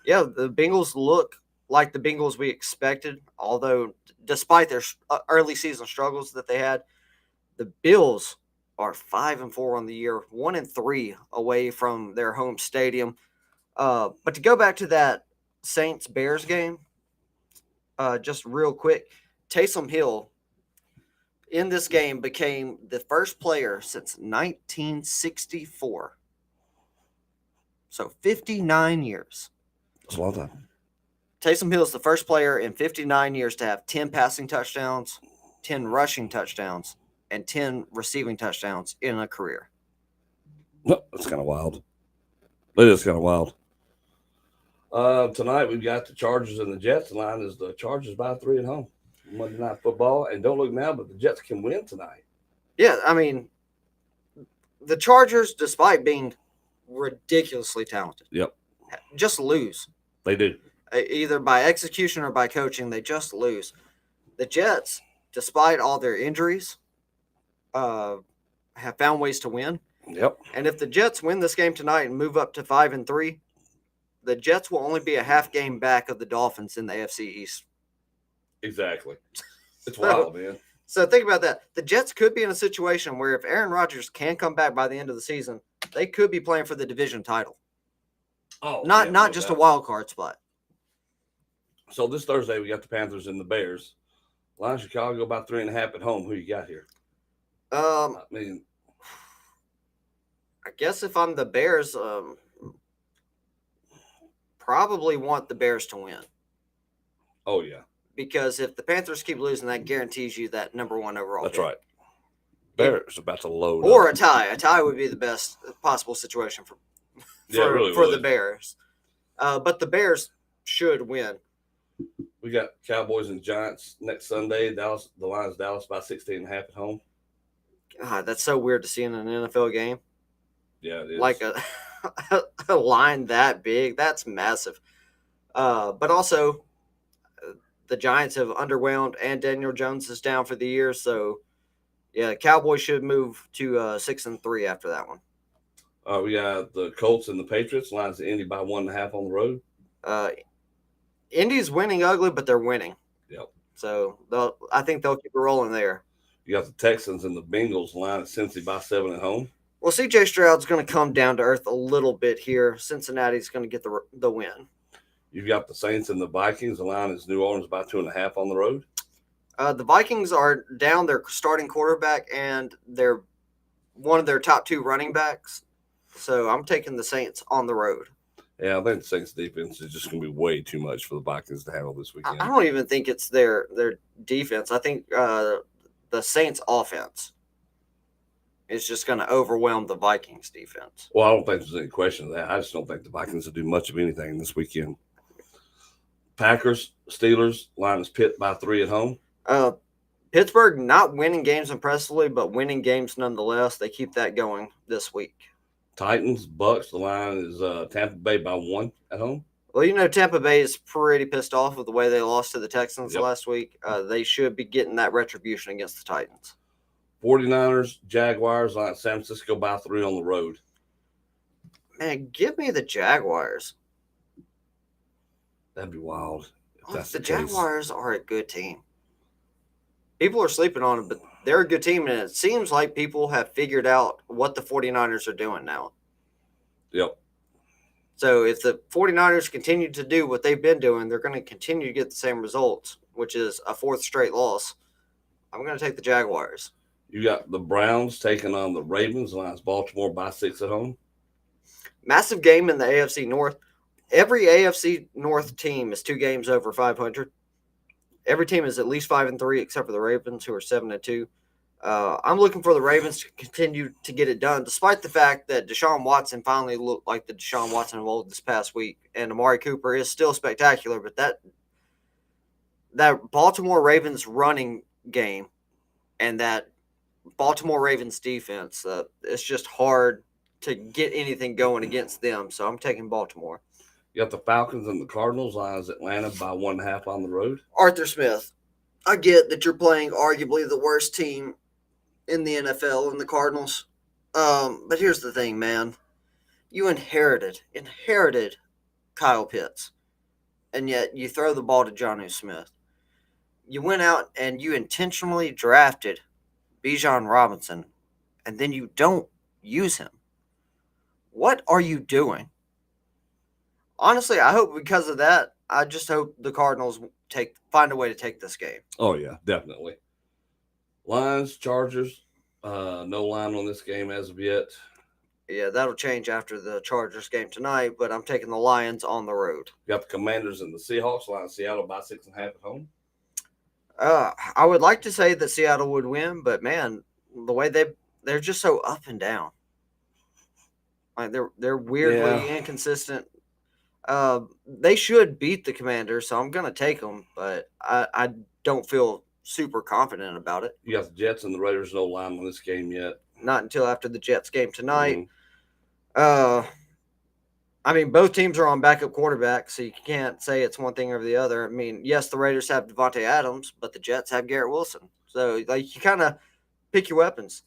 Yeah, the Bengals look like the Bengals we expected, although despite their early season struggles that they had, the Bills are 5-4 on the year, 1-3 away from their home stadium. But to go back to that Saints-Bears game, just real quick, Taysom Hill, in this game became the first player since 1964. So 59 years. That's a long time. Taysom Hill is the first player in 59 years to have 10 passing touchdowns, 10 rushing touchdowns, and 10 receiving touchdowns in a career. That's kind of wild. It is kind of wild. Tonight we've got the Chargers and the Jets. The line is the Chargers by 3 at home. Monday Night Football. And don't look now, but the Jets can win tonight. Yeah, I mean, the Chargers, despite being ridiculously talented, just lose. They do. Either by execution or by coaching, they just lose. The Jets, despite all their injuries, have found ways to win. Yep. And if the Jets win this game tonight and move up to 5-3, the Jets will only be a half game back of the Dolphins in the AFC East. Exactly. It's wild, man. So think about that. The Jets could be in a situation where if Aaron Rodgers can come back by the end of the season, they could be playing for the division title. Oh, not just a wild card spot. So this Thursday we got the Panthers and the Bears. Line Chicago about 3.5 at home. Who you got here? I guess if I'm the Bears, probably want the Bears to win. Oh yeah. Because if the Panthers keep losing, that guarantees you that number 1 overall. That's right. Bears about to load. Or up. a tie. A tie would be the best possible situation for the Bears. But the Bears should win. We got Cowboys and Giants next Sunday. Dallas. The line's Dallas by 16.5 at home. God, that's so weird to see in an NFL game. Yeah, it is. Like a line that big, that's massive. But also, the Giants have underwhelmed, and Daniel Jones is down for the year. So, yeah, Cowboys should move to 6-3 after that one. We got the Colts and the Patriots. Line's Indy by 1.5 on the road. Indy's winning ugly, but they're winning. Yep. So I think they'll keep it rolling there. You got the Texans and the Bengals. Line at Cincy by 7 at home. Well, C.J. Stroud's going to come down to earth a little bit here. Cincinnati's going to get the win. You've got the Saints and the Vikings. The line is New Orleans by 2.5 on the road. The Vikings are down their starting quarterback and they're one of their top 2 running backs. So I'm taking the Saints on the road. Yeah, I think the Saints defense is just going to be way too much for the Vikings to handle this weekend. I don't even think it's their defense. I think the Saints offense is just going to overwhelm the Vikings defense. Well, I don't think there's any question of that. I just don't think the Vikings will do much of anything this weekend. Packers, Steelers, line is Pitt by 3 at home. Pittsburgh not winning games impressively, but winning games nonetheless. They keep that going this week. Titans, Bucks, the line is Tampa Bay by 1 at home. Well, Tampa Bay is pretty pissed off with the way they lost to the Texans last week. They should be getting that retribution against the Titans. 49ers, Jaguars, line San Francisco by 3 on the road. Man, give me the Jaguars. That'd be wild. The Jaguars are a good team. People are sleeping on them, but they're a good team, and it seems like people have figured out what the 49ers are doing now. Yep. So if the 49ers continue to do what they've been doing, they're going to continue to get the same results, which is a 4th straight loss. I'm going to take the Jaguars. You got the Browns taking on the Ravens. The line's Baltimore by 6 at home. Massive game in the AFC North. Every AFC North team is 2 games over 500. Every team is at least 5-3, except for the Ravens, who are 7-2. I'm looking for the Ravens to continue to get it done, despite the fact that Deshaun Watson finally looked like the Deshaun Watson of old this past week, and Amari Cooper is still spectacular. But that Baltimore Ravens running game and that Baltimore Ravens defense, it's just hard to get anything going against them. So I'm taking Baltimore. You got the Falcons and the Cardinals. Lines Atlanta by 1.5 on the road. Arthur Smith, I get that you're playing arguably the worst team in the NFL in the Cardinals. But here's the thing, man. You inherited Kyle Pitts, and yet you throw the ball to Jonnu Smith. You went out and you intentionally drafted Bijan Robinson, and then you don't use him. What are you doing? Honestly, I hope because of that, I just hope the Cardinals find a way to take this game. Oh, yeah, definitely. Lions, Chargers, no line on this game as of yet. Yeah, that'll change after the Chargers game tonight, but I'm taking the Lions on the road. You got the Commanders and the Seahawks. Line Seattle by 6.5 at home. I would like to say that Seattle would win, but man, the way they're just so up and down. Like they're weirdly inconsistent. They should beat the Commanders, so I'm gonna take them, but I don't feel super confident about it. You got the Jets and the Raiders, no line on this game yet. Not until after the Jets game tonight. Mm-hmm. I mean, both teams are on backup quarterback, so you can't say it's one thing or the other. I mean, yes, the Raiders have Devontae Adams, but the Jets have Garrett Wilson. So, like, you kind of pick your weapons.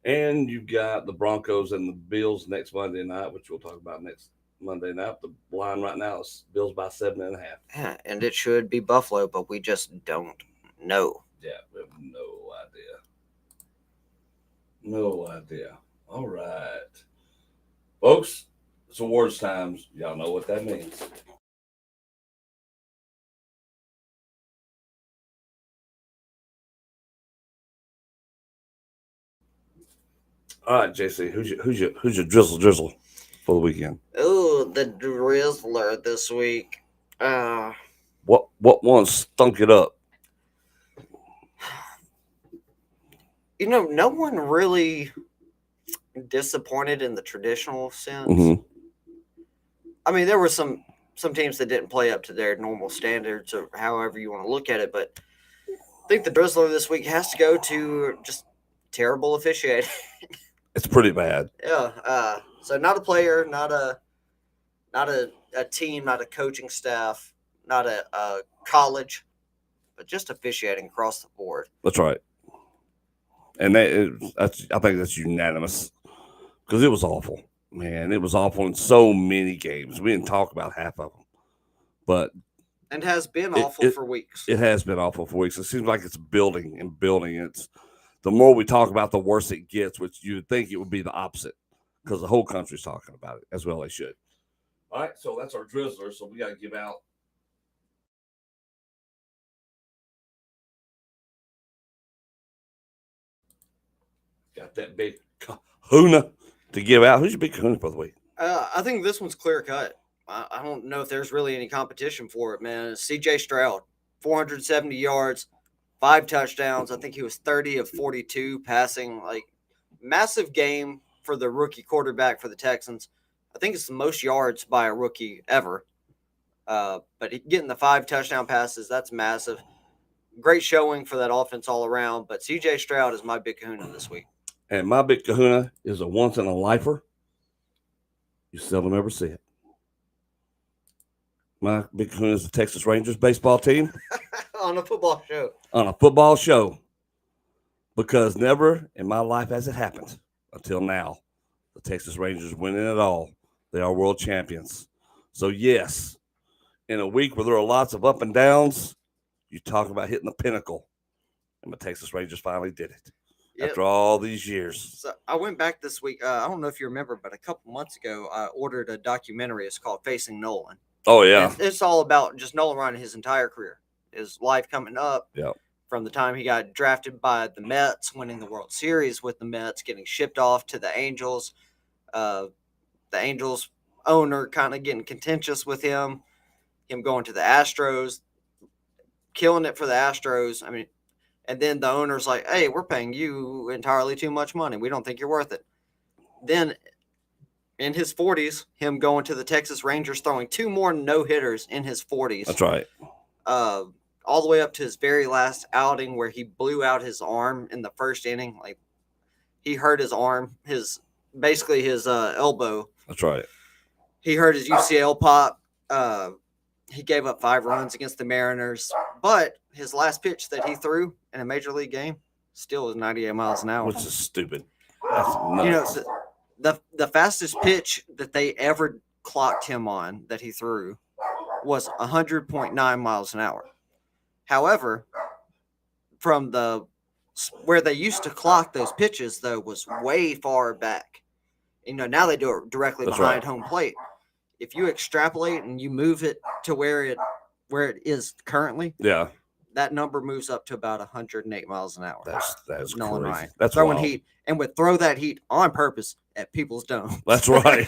And you've got the Broncos and the Bills next Monday night, which we'll talk about next Monday night. The line right now is Bills by 7.5. Yeah, and it should be Buffalo, but we just don't know. Yeah, we have no idea. No idea. All right. Folks, it's awards times. Y'all know what that means. All right, JC, who's your drizzle for the weekend? Oh, the drizzler this week. What one stunk it up? You know, no one really disappointed in the traditional sense. Mm-hmm. I mean, there were some teams that didn't play up to their normal standards, or however you want to look at it. But I think the drizzler this week has to go to just terrible officiating. It's pretty bad. Yeah. So not a player, not a team, not a coaching staff, not a college, but just officiating across the board. That's right. And I think that's unanimous because it was awful. Man, it was awful in so many games. We didn't talk about half of them. But and has been awful for weeks. It has been awful for weeks. It seems like it's building and building. It's the more we talk about, the worse it gets, which you would think it would be the opposite because the whole country's talking about it as well. They should. All right, so that's our drizzler. So we got to give out. Got that big kahuna to give out. Who's your big kahuna for the week? I think this one's clear cut. I don't know if there's really any competition for it, man. C.J. Stroud, 470 yards, 5 touchdowns. I think he was 30 of 42 passing. Like, massive game for the rookie quarterback for the Texans. I think it's the most yards by a rookie ever. But getting the 5 touchdown passes, that's massive. Great showing for that offense all around. But C.J. Stroud is my big kahuna this week. And my big kahuna is a once-in-a-lifer. You seldom ever see it. My big kahuna is the Texas Rangers baseball team. On a football show. On a football show. Because never in my life has it happened until now. The Texas Rangers winning it all. They are world champions. So, yes, in a week where there are lots of up and downs, you talk about hitting the pinnacle. And the Texas Rangers finally did it. Yep. After all these years. So I went back this week. I don't know if you remember, but a couple months ago, I ordered a documentary. It's called Facing Nolan. Oh, yeah. It's all about just Nolan Ryan his entire career. His life coming up. Yep. From the time he got drafted by the Mets, winning the World Series with the Mets, getting shipped off to the Angels. The Angels owner kind of getting contentious with him going to the Astros, killing it for the Astros. I mean, and then the owner's like, hey, we're paying you entirely too much money. We don't think you're worth it. Then in his 40s, him going to the Texas Rangers, throwing 2 more no-hitters in his 40s. That's right. All the way up to his very last outing where he blew out his arm in the first inning. Like, he hurt his arm, his elbow. That's right. He hurt his UCL pop. He gave up 5 runs against the Mariners. But his last pitch that he threw in a major league game still was 98 miles an hour. Which is stupid. That's nuts. You know, the fastest pitch that they ever clocked him on that he threw was 100.9 miles an hour. However, from where they used to clock those pitches, though, was way far back. You know, now they do it directly behind home plate. If you extrapolate and you move it to where it is currently, that number moves up to about 108 miles an hour. That's Nolan crazy. Ryan. That's throwing wild. heat and would throw that heat on purpose at people's domes. That's right.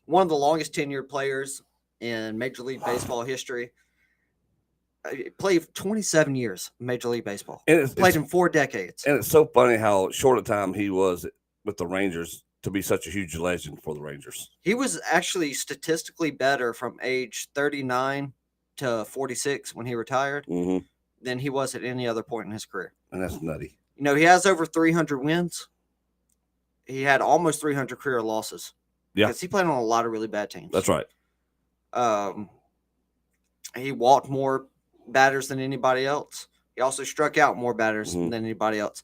One of the longest tenured players in Major League Baseball history. He played 27 years in Major League Baseball. And played in 4 decades. And it's so funny how short a time he was with the Rangers to be such a huge legend for the Rangers. He was actually statistically better from age 39 to 46 when he retired than he was at any other point in his career. And that's nutty. You know, he has over 300 wins. He had almost 300 career losses. Yeah. Because he played on a lot of really bad teams. That's right. He walked more batters than anybody else. He also struck out more batters than anybody else.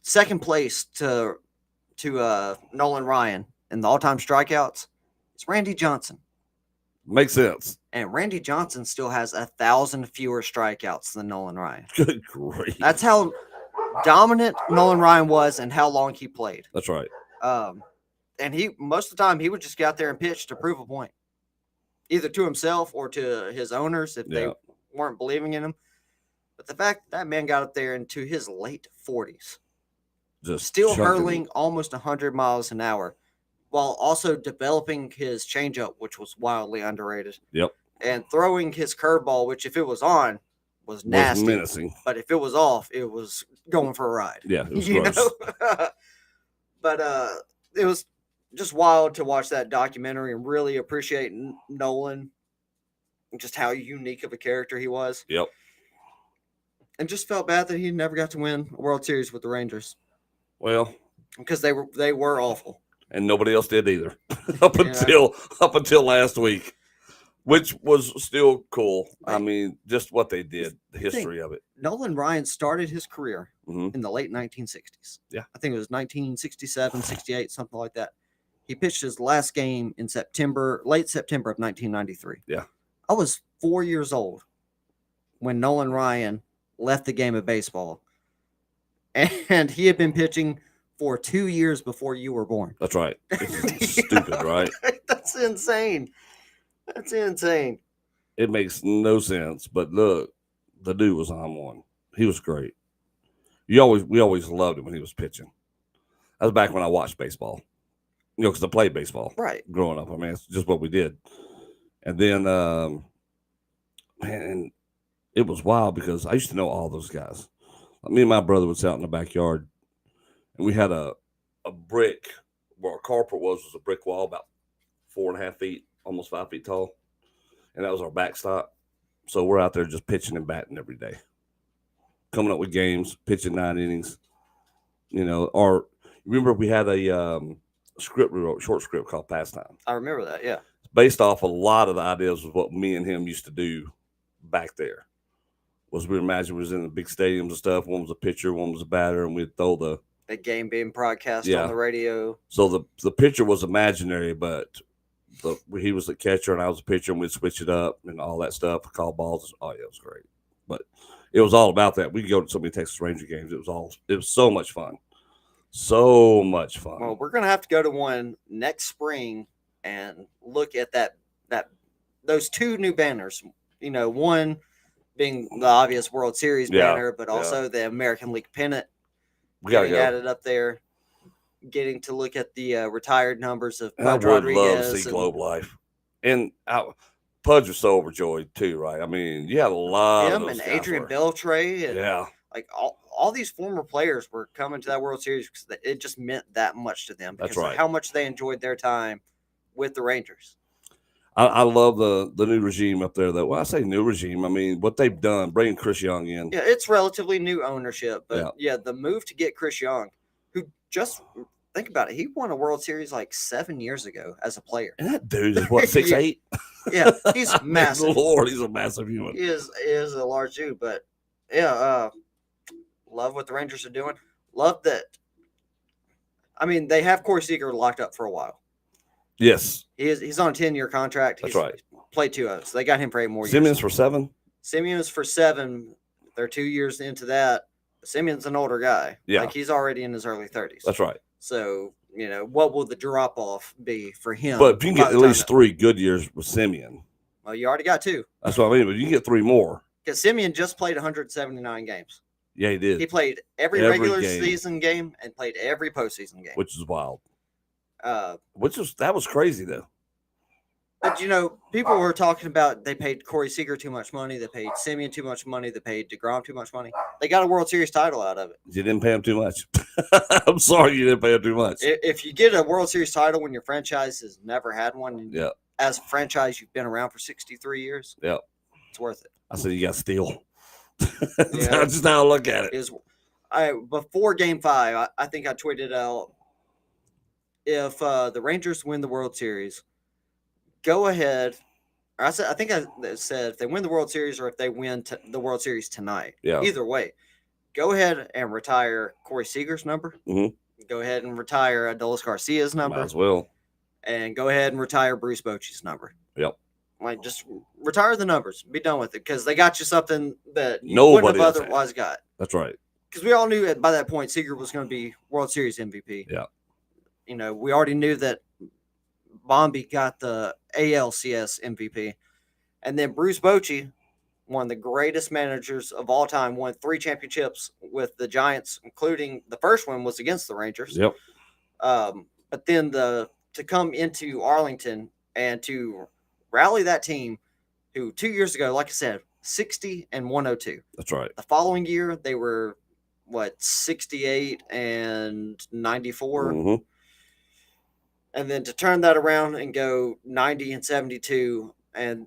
Second place to Nolan Ryan in the all-time strikeouts is Randy Johnson. Makes sense. And Randy Johnson still has 1,000 fewer strikouts than Nolan Ryan. Good grief. That's how dominant Nolan Ryan was and how long he played. That's right. And he most of the time he would just get out there and pitch to prove a point, either to himself or to his owners if they weren't believing in him. But the fact that man got up there into his late 40s, just still hurling almost 100 miles an hour, while also developing his changeup, which was wildly underrated. Yep. And throwing his curveball, which if it was on, was nasty. Was menacing. But if it was off, it was going for a ride. Yeah, it was gross. But it was just wild to watch that documentary and really appreciate Nolan, just how unique of a character he was. Yep. And just felt bad that he never got to win a World Series with the Rangers. Well, because they were awful. And nobody else did either up until last week, which was still cool. Right. I mean, just what they did, the history of it. Nolan Ryan started his career in the late 1960s. Yeah. I think it was 1967, 68, something like that. He pitched his last game in late September of 1993. Yeah. I was 4 years old when Nolan Ryan left the game of baseball. And he had been pitching for 2 years before you were born. That's right. It's stupid, right? That's insane. That's insane. It makes no sense. But look, the dude was on one. He was great. We always loved him when he was pitching. That was back when I watched baseball. You know, because I played baseball. Right. Growing up. I mean, it's just what we did. And then, man, it was wild because I used to know all those guys. Me and my brother would sit out in the backyard, and we had a brick where our carport was a brick wall about 4.5 feet, almost 5 feet tall, and that was our backstop. So we're out there just pitching and batting every day, coming up with games, pitching 9 innings. You know, remember we had a script we wrote, short script called Pastime. I remember that, yeah. Based off a lot of the ideas of what me and him used to do back there. Was we imagine we was in the big stadiums and stuff. One was a pitcher, one was a batter, and we'd throw the game being broadcast on the radio. So the pitcher was imaginary, but he was the catcher and I was a pitcher, and we'd switch it up and all that stuff. Call balls. Oh yeah, it was great. But it was all about that. We could go to so many Texas Ranger games. It was so much fun. So much fun. Well, we're gonna have to go to one next spring and look at those 2 new banners. You know, one being the obvious World Series banner, but also the American League pennant. We got to go. Added up there. Getting to look at the retired numbers of Pudge Rodriguez. I would love to see Globe Life. And Pudge was so overjoyed too, right? I mean, you had a lot of those and Adrian Beltre. And like all these former players were coming to that World Series because it just meant that much to them. Because of how much they enjoyed their time with the Rangers. I love the new regime up there, though. Well, I say new regime. I mean, what they've done, bringing Chris Young in. Yeah, it's relatively new ownership. But, the move to get Chris Young, who just – think about it. He won a World Series like 7 years ago as a player. And that dude is, what, 6'8"? Yeah, he's massive. Lord, he's a massive human. He is a large dude. But, love what the Rangers are doing. Love that – I mean, they have Corey Seager locked up for a while. Yes. He's on a 10-year contract. That's right. Played 2 of us. So they got him for 8 more years. Simeon's for 7? Simeon's for 7. They're 2 years into that. Simeon's an older guy. Yeah. Like, he's already in his early 30s. That's right. So, what will the drop-off be for him? But if you can get at least 3 good years with Simeon, Well, you already got 2. That's what I mean. But you can get 3 more. Because Simeon just played 179 games. Yeah, he did. He played every regular season game and played every postseason game. Which is wild. That was crazy, though. But, people were talking about they paid Corey Seager too much money. They paid Simeon too much money. They paid DeGrom too much money. They got a World Series title out of it. You didn't pay him too much. I'm sorry you didn't pay him too much. If you get a World Series title when your franchise has never had one, yeah. As a franchise, you've been around for 63 years. Yeah. It's worth it. I said you got to steal. Yeah, That's just how I look at it. Before Game 5, I think I tweeted out, if the Rangers win the World Series, go ahead. I think I said if they win the World Series or if they win the World Series tonight. Yeah. Either way, go ahead and retire Corey Seager's number. Mm-hmm. Go ahead and retire Adolis Garcia's number. Might as well. And go ahead and retire Bruce Bochy's number. Yep. Like, just retire the numbers. Be done with it, because they got you something that you Nobody wouldn't have otherwise got. That's right. Because we all knew by that point Seager was going to be World Series MVP. Yeah. We already knew that Bombi got the ALCS MVP. And then Bruce Bochy, one of the greatest managers of all time, won 3 championships with the Giants, including the first one was against the Rangers. Yep. But then to come into Arlington and to rally that team, who 2 years ago, like I said, 60 and 102. That's right. The following year, they were 68 and 94. Mm-hmm. And then to turn that around and go 90 and 72 and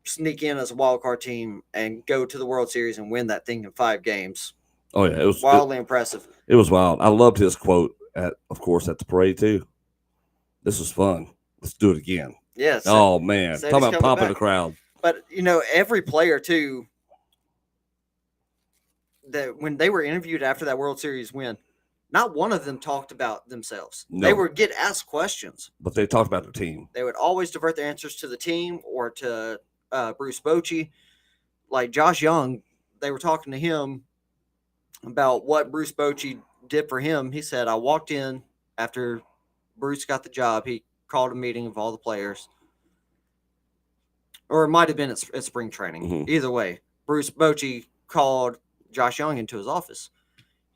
sneak in as a wild card team and go to the World Series and win that thing in 5 games. Oh yeah, it was wildly impressive. It was wild. I loved his quote at the parade too. This was fun. Let's do it again. Yes. Oh man, talking about popping the crowd. But every player too, that when they were interviewed after that World Series win, not one of them talked about themselves. No. They would get asked questions, but they talked about their team. They would always divert their answers to the team or to Bruce Bochy. Like Josh Young, they were talking to him about what Bruce Bochy did for him. He said, I walked in after Bruce got the job. He called a meeting of all the players. Or it might have been at spring training. Mm-hmm. Either way, Bruce Bochy called Josh Young into his office.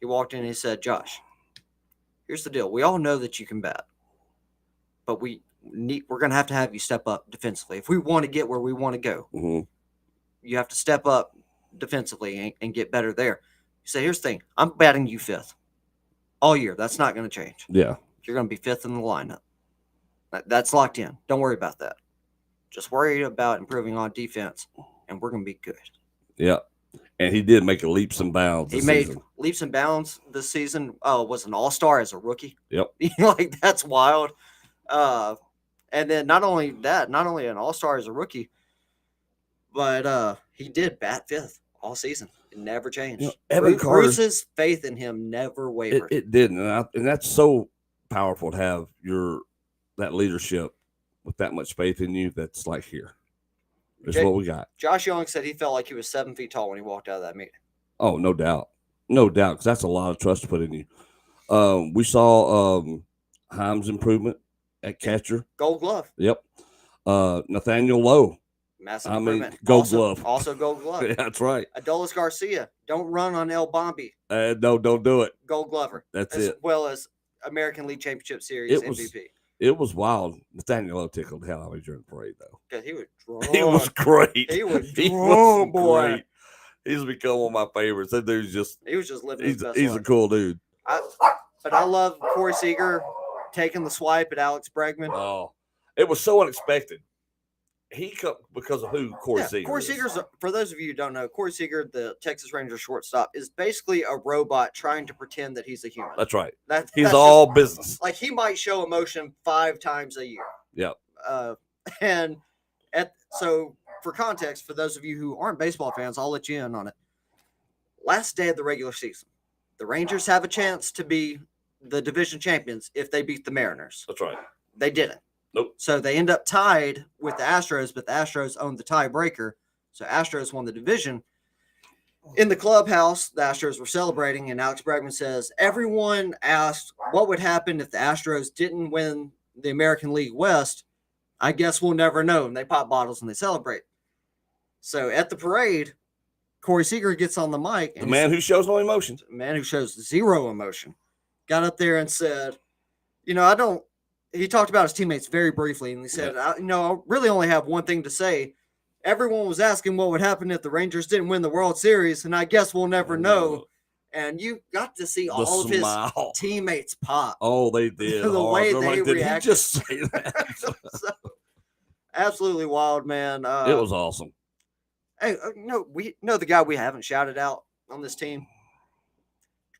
He walked in and he said, Josh, here's the deal. We all know that you can bat, but we're going to have you step up defensively. If we want to get where we want to go, mm-hmm. you have to step up defensively and get better there. You say, here's the thing. I'm batting you 5th all year. That's not going to change. Yeah. You're going to be 5th in the lineup. That's locked in. Don't worry about that. Just worry about improving on defense, and we're going to be good. Yeah. And he did make leaps and bounds. He made leaps and bounds this season. Was an all-star as a rookie. Yep. That's wild. And then not only an all-star as a rookie, but he did bat 5th all season. It never changed. Bruce's faith in him never wavered. It didn't. And that's so powerful to have that leadership with that much faith in you. That's like here. This is what we got. Josh Young said he felt like he was 7 feet tall when he walked out of that meeting. Oh, no doubt. No doubt, because that's a lot of trust to put in you. We saw Heim's improvement at catcher. Gold glove. Yep. Nathaniel Lowe. Massive improvement. Gold glove. Also gold glove. Yeah, that's right. Adolis Garcia. Don't run on El Bombi. No, don't do it. Gold glover. That's it. As well as American League Championship Series MVP. It was wild. Nathaniel Lowe tickled the hell out of me during the parade, though. Because he was drunk. He was great. He was drunk, boy. Great. He's become one of my favorites. That dude's he was just living his best He's life. A cool dude. But I love Corey Seager taking the swipe at Alex Bregman. Oh, it was so unexpected. He come because of who Corey Seager Corey Seager's, for those of you who don't know, Corey Seager, the Texas Rangers shortstop, is basically a robot trying to pretend that he's a human. That's right. He's all business. Like, he might show emotion 5 times a year. Yep. So for context, for those of you who aren't baseball fans, I'll let you in on it. Last day of the regular season, the Rangers have a chance to be the division champions if they beat the Mariners. That's right. They didn't. Nope. So they end up tied with the Astros, but the Astros owned the tiebreaker. So Astros won the division. In the clubhouse, the Astros were celebrating, and Alex Bregman says, everyone asked what would happen if the Astros didn't win the American League West. I guess we'll never know. And they pop bottles and they celebrate. So at the parade, Corey Seager gets on the mic. The man who shows no emotion. The man who shows zero emotion. Got up there and said, he talked about his teammates very briefly. And he said, I really only have one thing to say. Everyone was asking what would happen if the Rangers didn't win the World Series, and I guess we'll never know. And you got to see all of his teammates pop. Oh, they did. The way they did reacted. He just say that? So, absolutely wild, man. It was awesome. Hey, we know the guy we haven't shouted out on this team,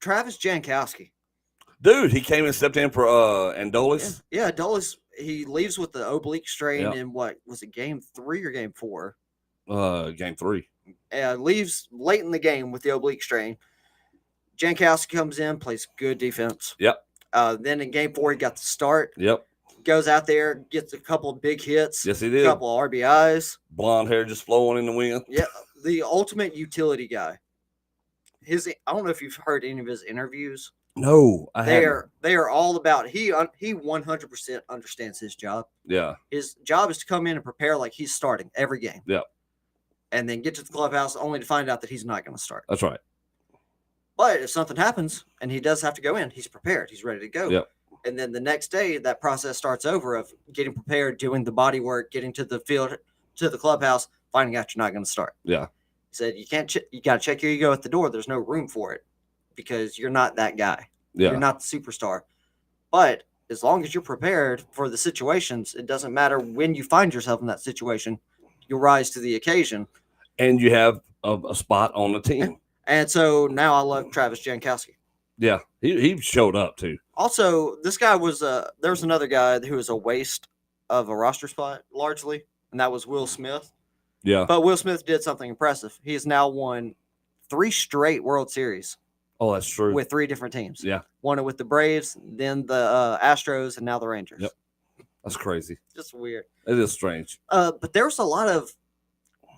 Travis Jankowski. Dude, he came and stepped in for Andolis. Yeah, Andolis. He leaves with the oblique strain in what was it, game 3 or game 4? Game 3. Leaves late in the game with the oblique strain. Jankowski comes in, plays good defense. Yep. Then in game 4, he got the start. Yep. Goes out there, gets a couple of big hits. Yes, he did. A couple of RBIs. Blonde hair just flowing in the wind. Yeah, the ultimate utility guy. I don't know if you've heard any of his interviews. No, I haven't. They are all about he 100% understands his job. Yeah. His job is to come in and prepare like he's starting every game. Yeah. And then get to the clubhouse only to find out that he's not going to start. That's right. But if something happens and he does have to go in, he's prepared. He's ready to go. Yep. And then the next day, that process starts over of getting prepared, doing the body work, getting to the field, to the clubhouse, finding out you're not going to start. Yeah. He said, you got to check your ego at the door. There's no room for it because you're not that guy. Yeah. You're not the superstar. But as long as you're prepared for the situations, it doesn't matter when you find yourself in that situation, you'll rise to the occasion. And you have a spot on the team. And so now I love Travis Jankowski. Yeah, he showed up too. Also, this guy was there was another guy who was a waste of a roster spot largely, and that was Will Smith. Yeah. But Will Smith did something impressive. He has now won 3 straight World Series. Oh, that's true. With 3 different teams. Yeah. Won it with the Braves, then the Astros, and now the Rangers. Yep. That's crazy. Just weird. It is strange. But there's a lot of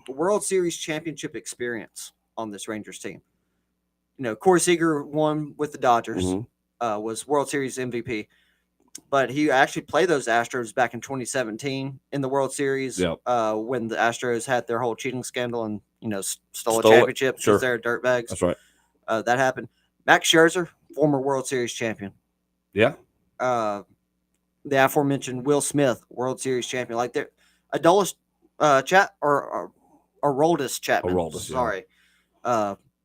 World Series championship experience on this Rangers team. Corey Seager won with the Dodgers, was World Series MVP. But he actually played those Astros back in 2017 in the World Series when the Astros had their whole cheating scandal and, stole a championship because they're dirtbags. That's right. That happened. Max Scherzer, former World Series champion. Yeah. The aforementioned Will Smith, World Series champion. Like they're Aroldis Chapman. Aroldis, yeah. Sorry.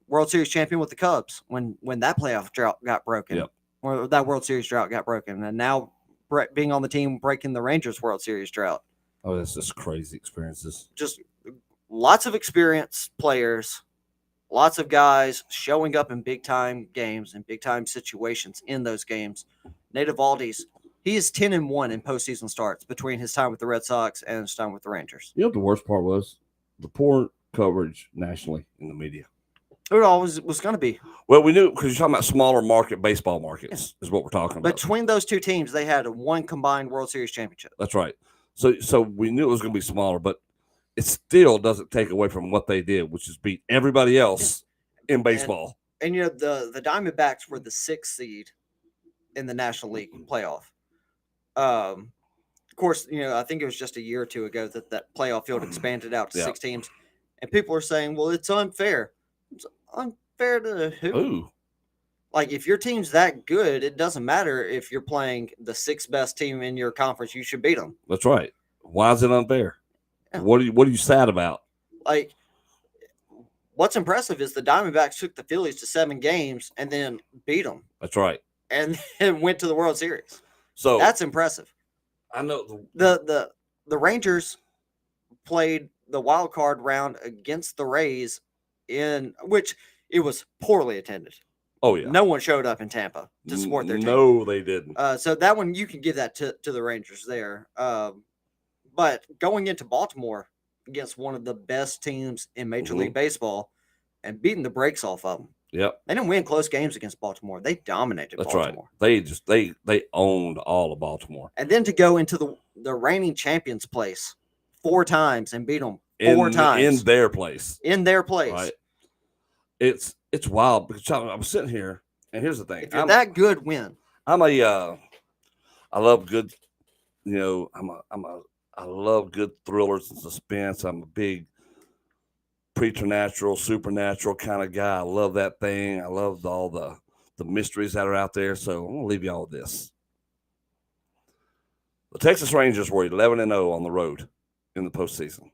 World Series champion with the Cubs when that playoff drought got broken. Yep. Or that World Series drought got broken. And now being on the team breaking the Rangers World Series drought. Oh, that's just crazy experiences. Just lots of experienced players, lots of guys showing up in big-time games and big-time situations in those games. Nate Eovaldi, he is 10-1 in postseason starts between his time with the Red Sox and his time with the Rangers. You know what the worst part was? The poor coverage nationally in the media. It always was going to be. Well, we knew because you're talking about smaller market baseball markets is what we're talking about. Between those 2 teams, they had 1 combined World Series championship. That's right. So we knew it was going to be smaller, but it still doesn't take away from what they did, which is beat everybody else in baseball. And the Diamondbacks were the 6th seed in the National League playoff. Of course, I think it was just a year or 2 ago that playoff field expanded out to 6 teams. And people are saying, well, it's unfair. It's unfair to who? Ooh. Like, if your team's that good, it doesn't matter if you're playing the 6th best team in your conference. You should beat them. That's right. Why is it unfair? Yeah. What are you sad about? Like, what's impressive is the Diamondbacks took the Phillies to 7 games and then beat them. That's right. And then went to the World Series. So that's impressive. I know the Rangers played the wild card round against the Rays in which it was poorly attended. Oh, yeah. No one showed up in Tampa to support their team. No, they didn't. So that one, you can give that to the Rangers there. But going into Baltimore against one of the best teams in Major League Baseball and beating the brakes off of them. Yep. They didn't win close games against Baltimore. They dominated Baltimore. Right. They owned all of Baltimore. And then to go into the reigning champions place 4 times and beat them 4 times. In their place. In their place. Right. It's wild because I'm sitting here, and here's the thing: if you're that good, win. I love good. I'm I love good thrillers and suspense. I'm a big preternatural, supernatural kind of guy. I love that thing. I love all the mysteries that are out there. So I'm going to leave you all with this. The Texas Rangers were 11-0 on the road in the postseason.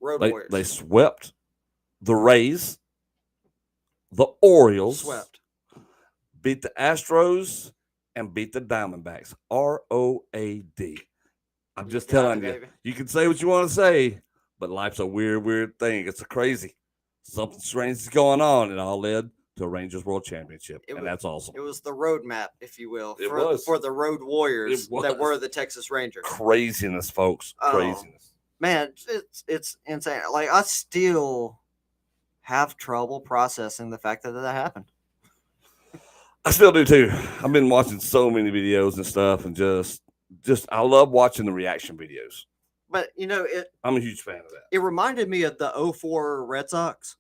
Road Warriors. They swept the Rays, the Orioles, beat the Astros, and beat the Diamondbacks. ROAD. I'm just telling you. Baby. You can say what you want to say, but life's a weird, weird thing. It's a crazy. Something strange is going on. It all led to a Rangers World Championship, that's awesome. It was the roadmap, if you will, for the Road Warriors that were the Texas Rangers. Craziness, folks. Craziness. Man, it's insane. Like, I still have trouble processing the fact that happened. I still do too. I've been watching so many videos and stuff, and just I love watching the reaction videos. But I'm a huge fan of that. It reminded me of the 2004 Red Sox.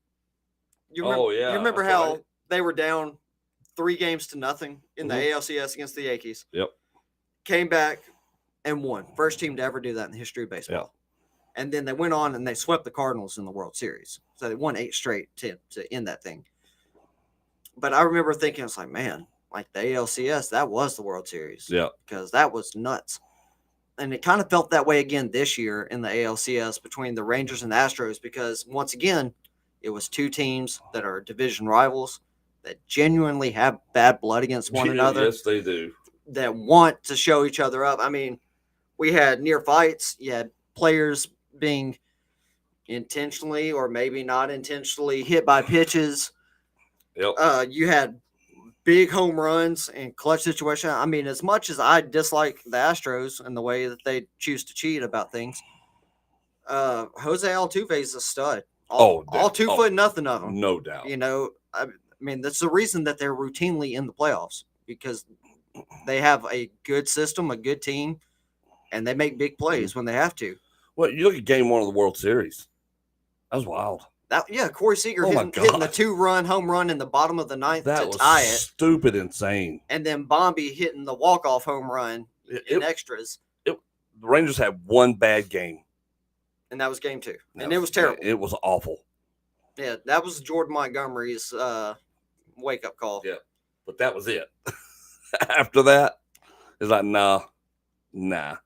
You remember That's how right. they were down 3-0 in the ALCS against the Yankees? Yep. Came back and won. First team to ever do that in the history of baseball. Yep. And then they went on and they swept the Cardinals in the World Series. So they won 8 straight to end that thing. But I remember thinking, it's like, man, like the ALCS, that was the World Series. Yeah. Because that was nuts. And it kind of felt that way again this year in the ALCS between the Rangers and the Astros, because once again, it was 2 teams that are division rivals that genuinely have bad blood against one another. Yes, they do. That want to show each other up. I mean, we had near fights. You had players being intentionally or maybe not intentionally hit by pitches. Yep. You had big home runs and clutch situation. I mean, as much as I dislike the Astros and the way that they choose to cheat about things, Jose Altuve is a stud. All 2 foot nothing of them. No doubt. I mean, that's the reason that they're routinely in the playoffs, because they have a good system, a good team, and they make big plays when they have to. Well, you look at Game 1 of the World Series. That was wild. Corey Seager hitting the 2-run home run in the bottom of the 9th to tie it. Stupid insane. And then Bombi hitting the walk-off home run in extras. The Rangers had one bad game. And that was Game 2. And it was terrible. It was awful. Yeah, that was Jordan Montgomery's wake-up call. Yeah, but that was it. After that, it's like, nah.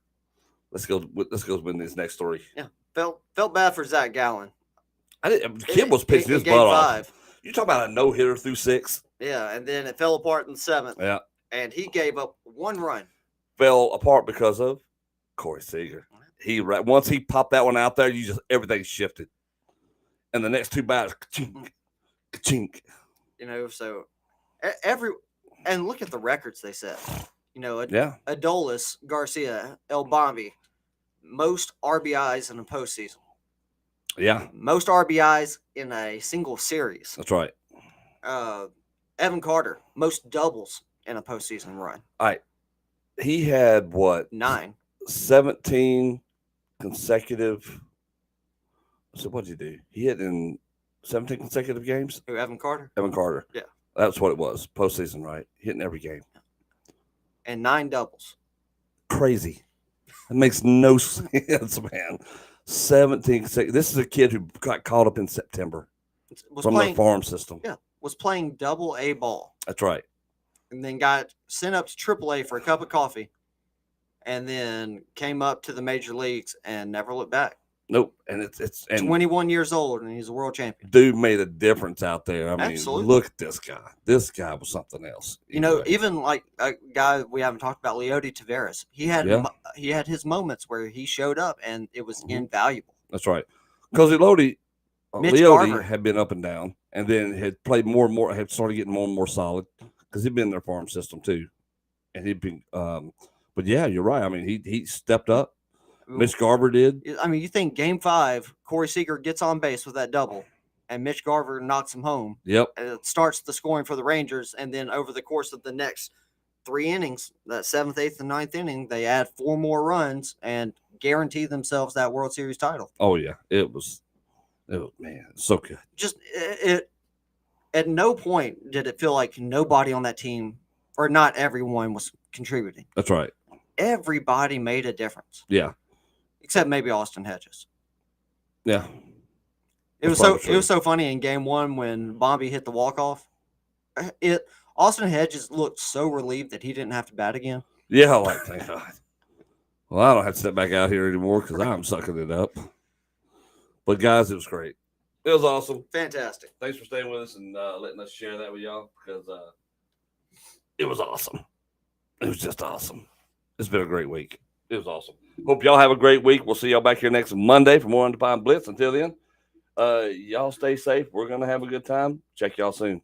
Let's go win this next 3. Yeah, felt bad for Zach Gallen. The kid was pitching his butt off. You talk about a no-hitter through 6. Yeah, and then it fell apart in the 7th. Yeah. And he gave up 1 run. Fell apart because of Corey Seager. Once he popped that one out there, everything shifted. And the next 2 batters, ka-chink. So and look at the records they set. Adolis, Garcia, El Bombi, most RBIs in a postseason. Yeah. Most RBIs in a single series. That's right. Evan Carter, most doubles in a postseason run. All right. He had what? 9. 17 consecutive. So what did he do? He hit in 17 consecutive games? Who, Evan Carter? Evan Carter. Yeah. That's what it was. Postseason, right? Hitting every game. And 9 doubles. Crazy. It makes no sense, man. 17 consecutive. This is a kid who got caught up in September from the farm system. Yeah. Was playing double-A ball. That's right. And then got sent up to AAA for a cup of coffee. And then came up to the major leagues and never looked back. Nope. And it's 21 years old, and he's a world champion. Dude made a difference out there. I mean, Absolutely. Look at this guy. This guy was something else. Even like a guy we haven't talked about, Leody Taveras. He had his moments where he showed up, and it was invaluable. That's right. Because Leody Garver had been up and down, and then had played more and more, had started getting more and more solid because he'd been in their farm system too. And he'd been, but yeah, you're right. I mean, he stepped up. Mitch Garver did. I mean, you think Game 5, Corey Seager gets on base with that double, and Mitch Garver knocks him home. Yep. And it starts the scoring for the Rangers, and then over the course of the next 3 innings, that 7th, 8th, and 9th inning, they add 4 more runs and guarantee themselves that World Series title. Oh yeah, it was man, so good. Just it at no point did it feel like nobody on that team, or not everyone, was contributing. That's right. everybody made a difference. Yeah. Except maybe Austin Hedges. Yeah. It was so funny in game 1 when Bombi hit the walk-off. Austin Hedges looked so relieved that he didn't have to bat again. Yeah, like, thank God. Well, I don't have to step back out here anymore because I'm sucking it up. But, guys, it was great. It was awesome. Fantastic. Thanks for staying with us and letting us share that with y'all because it was awesome. It was just awesome. It's been a great week. It was awesome. Hope y'all have a great week. We'll see y'all back here next Monday for more Undefined Blitz. Until then, y'all stay safe. We're going to have a good time. Check y'all soon.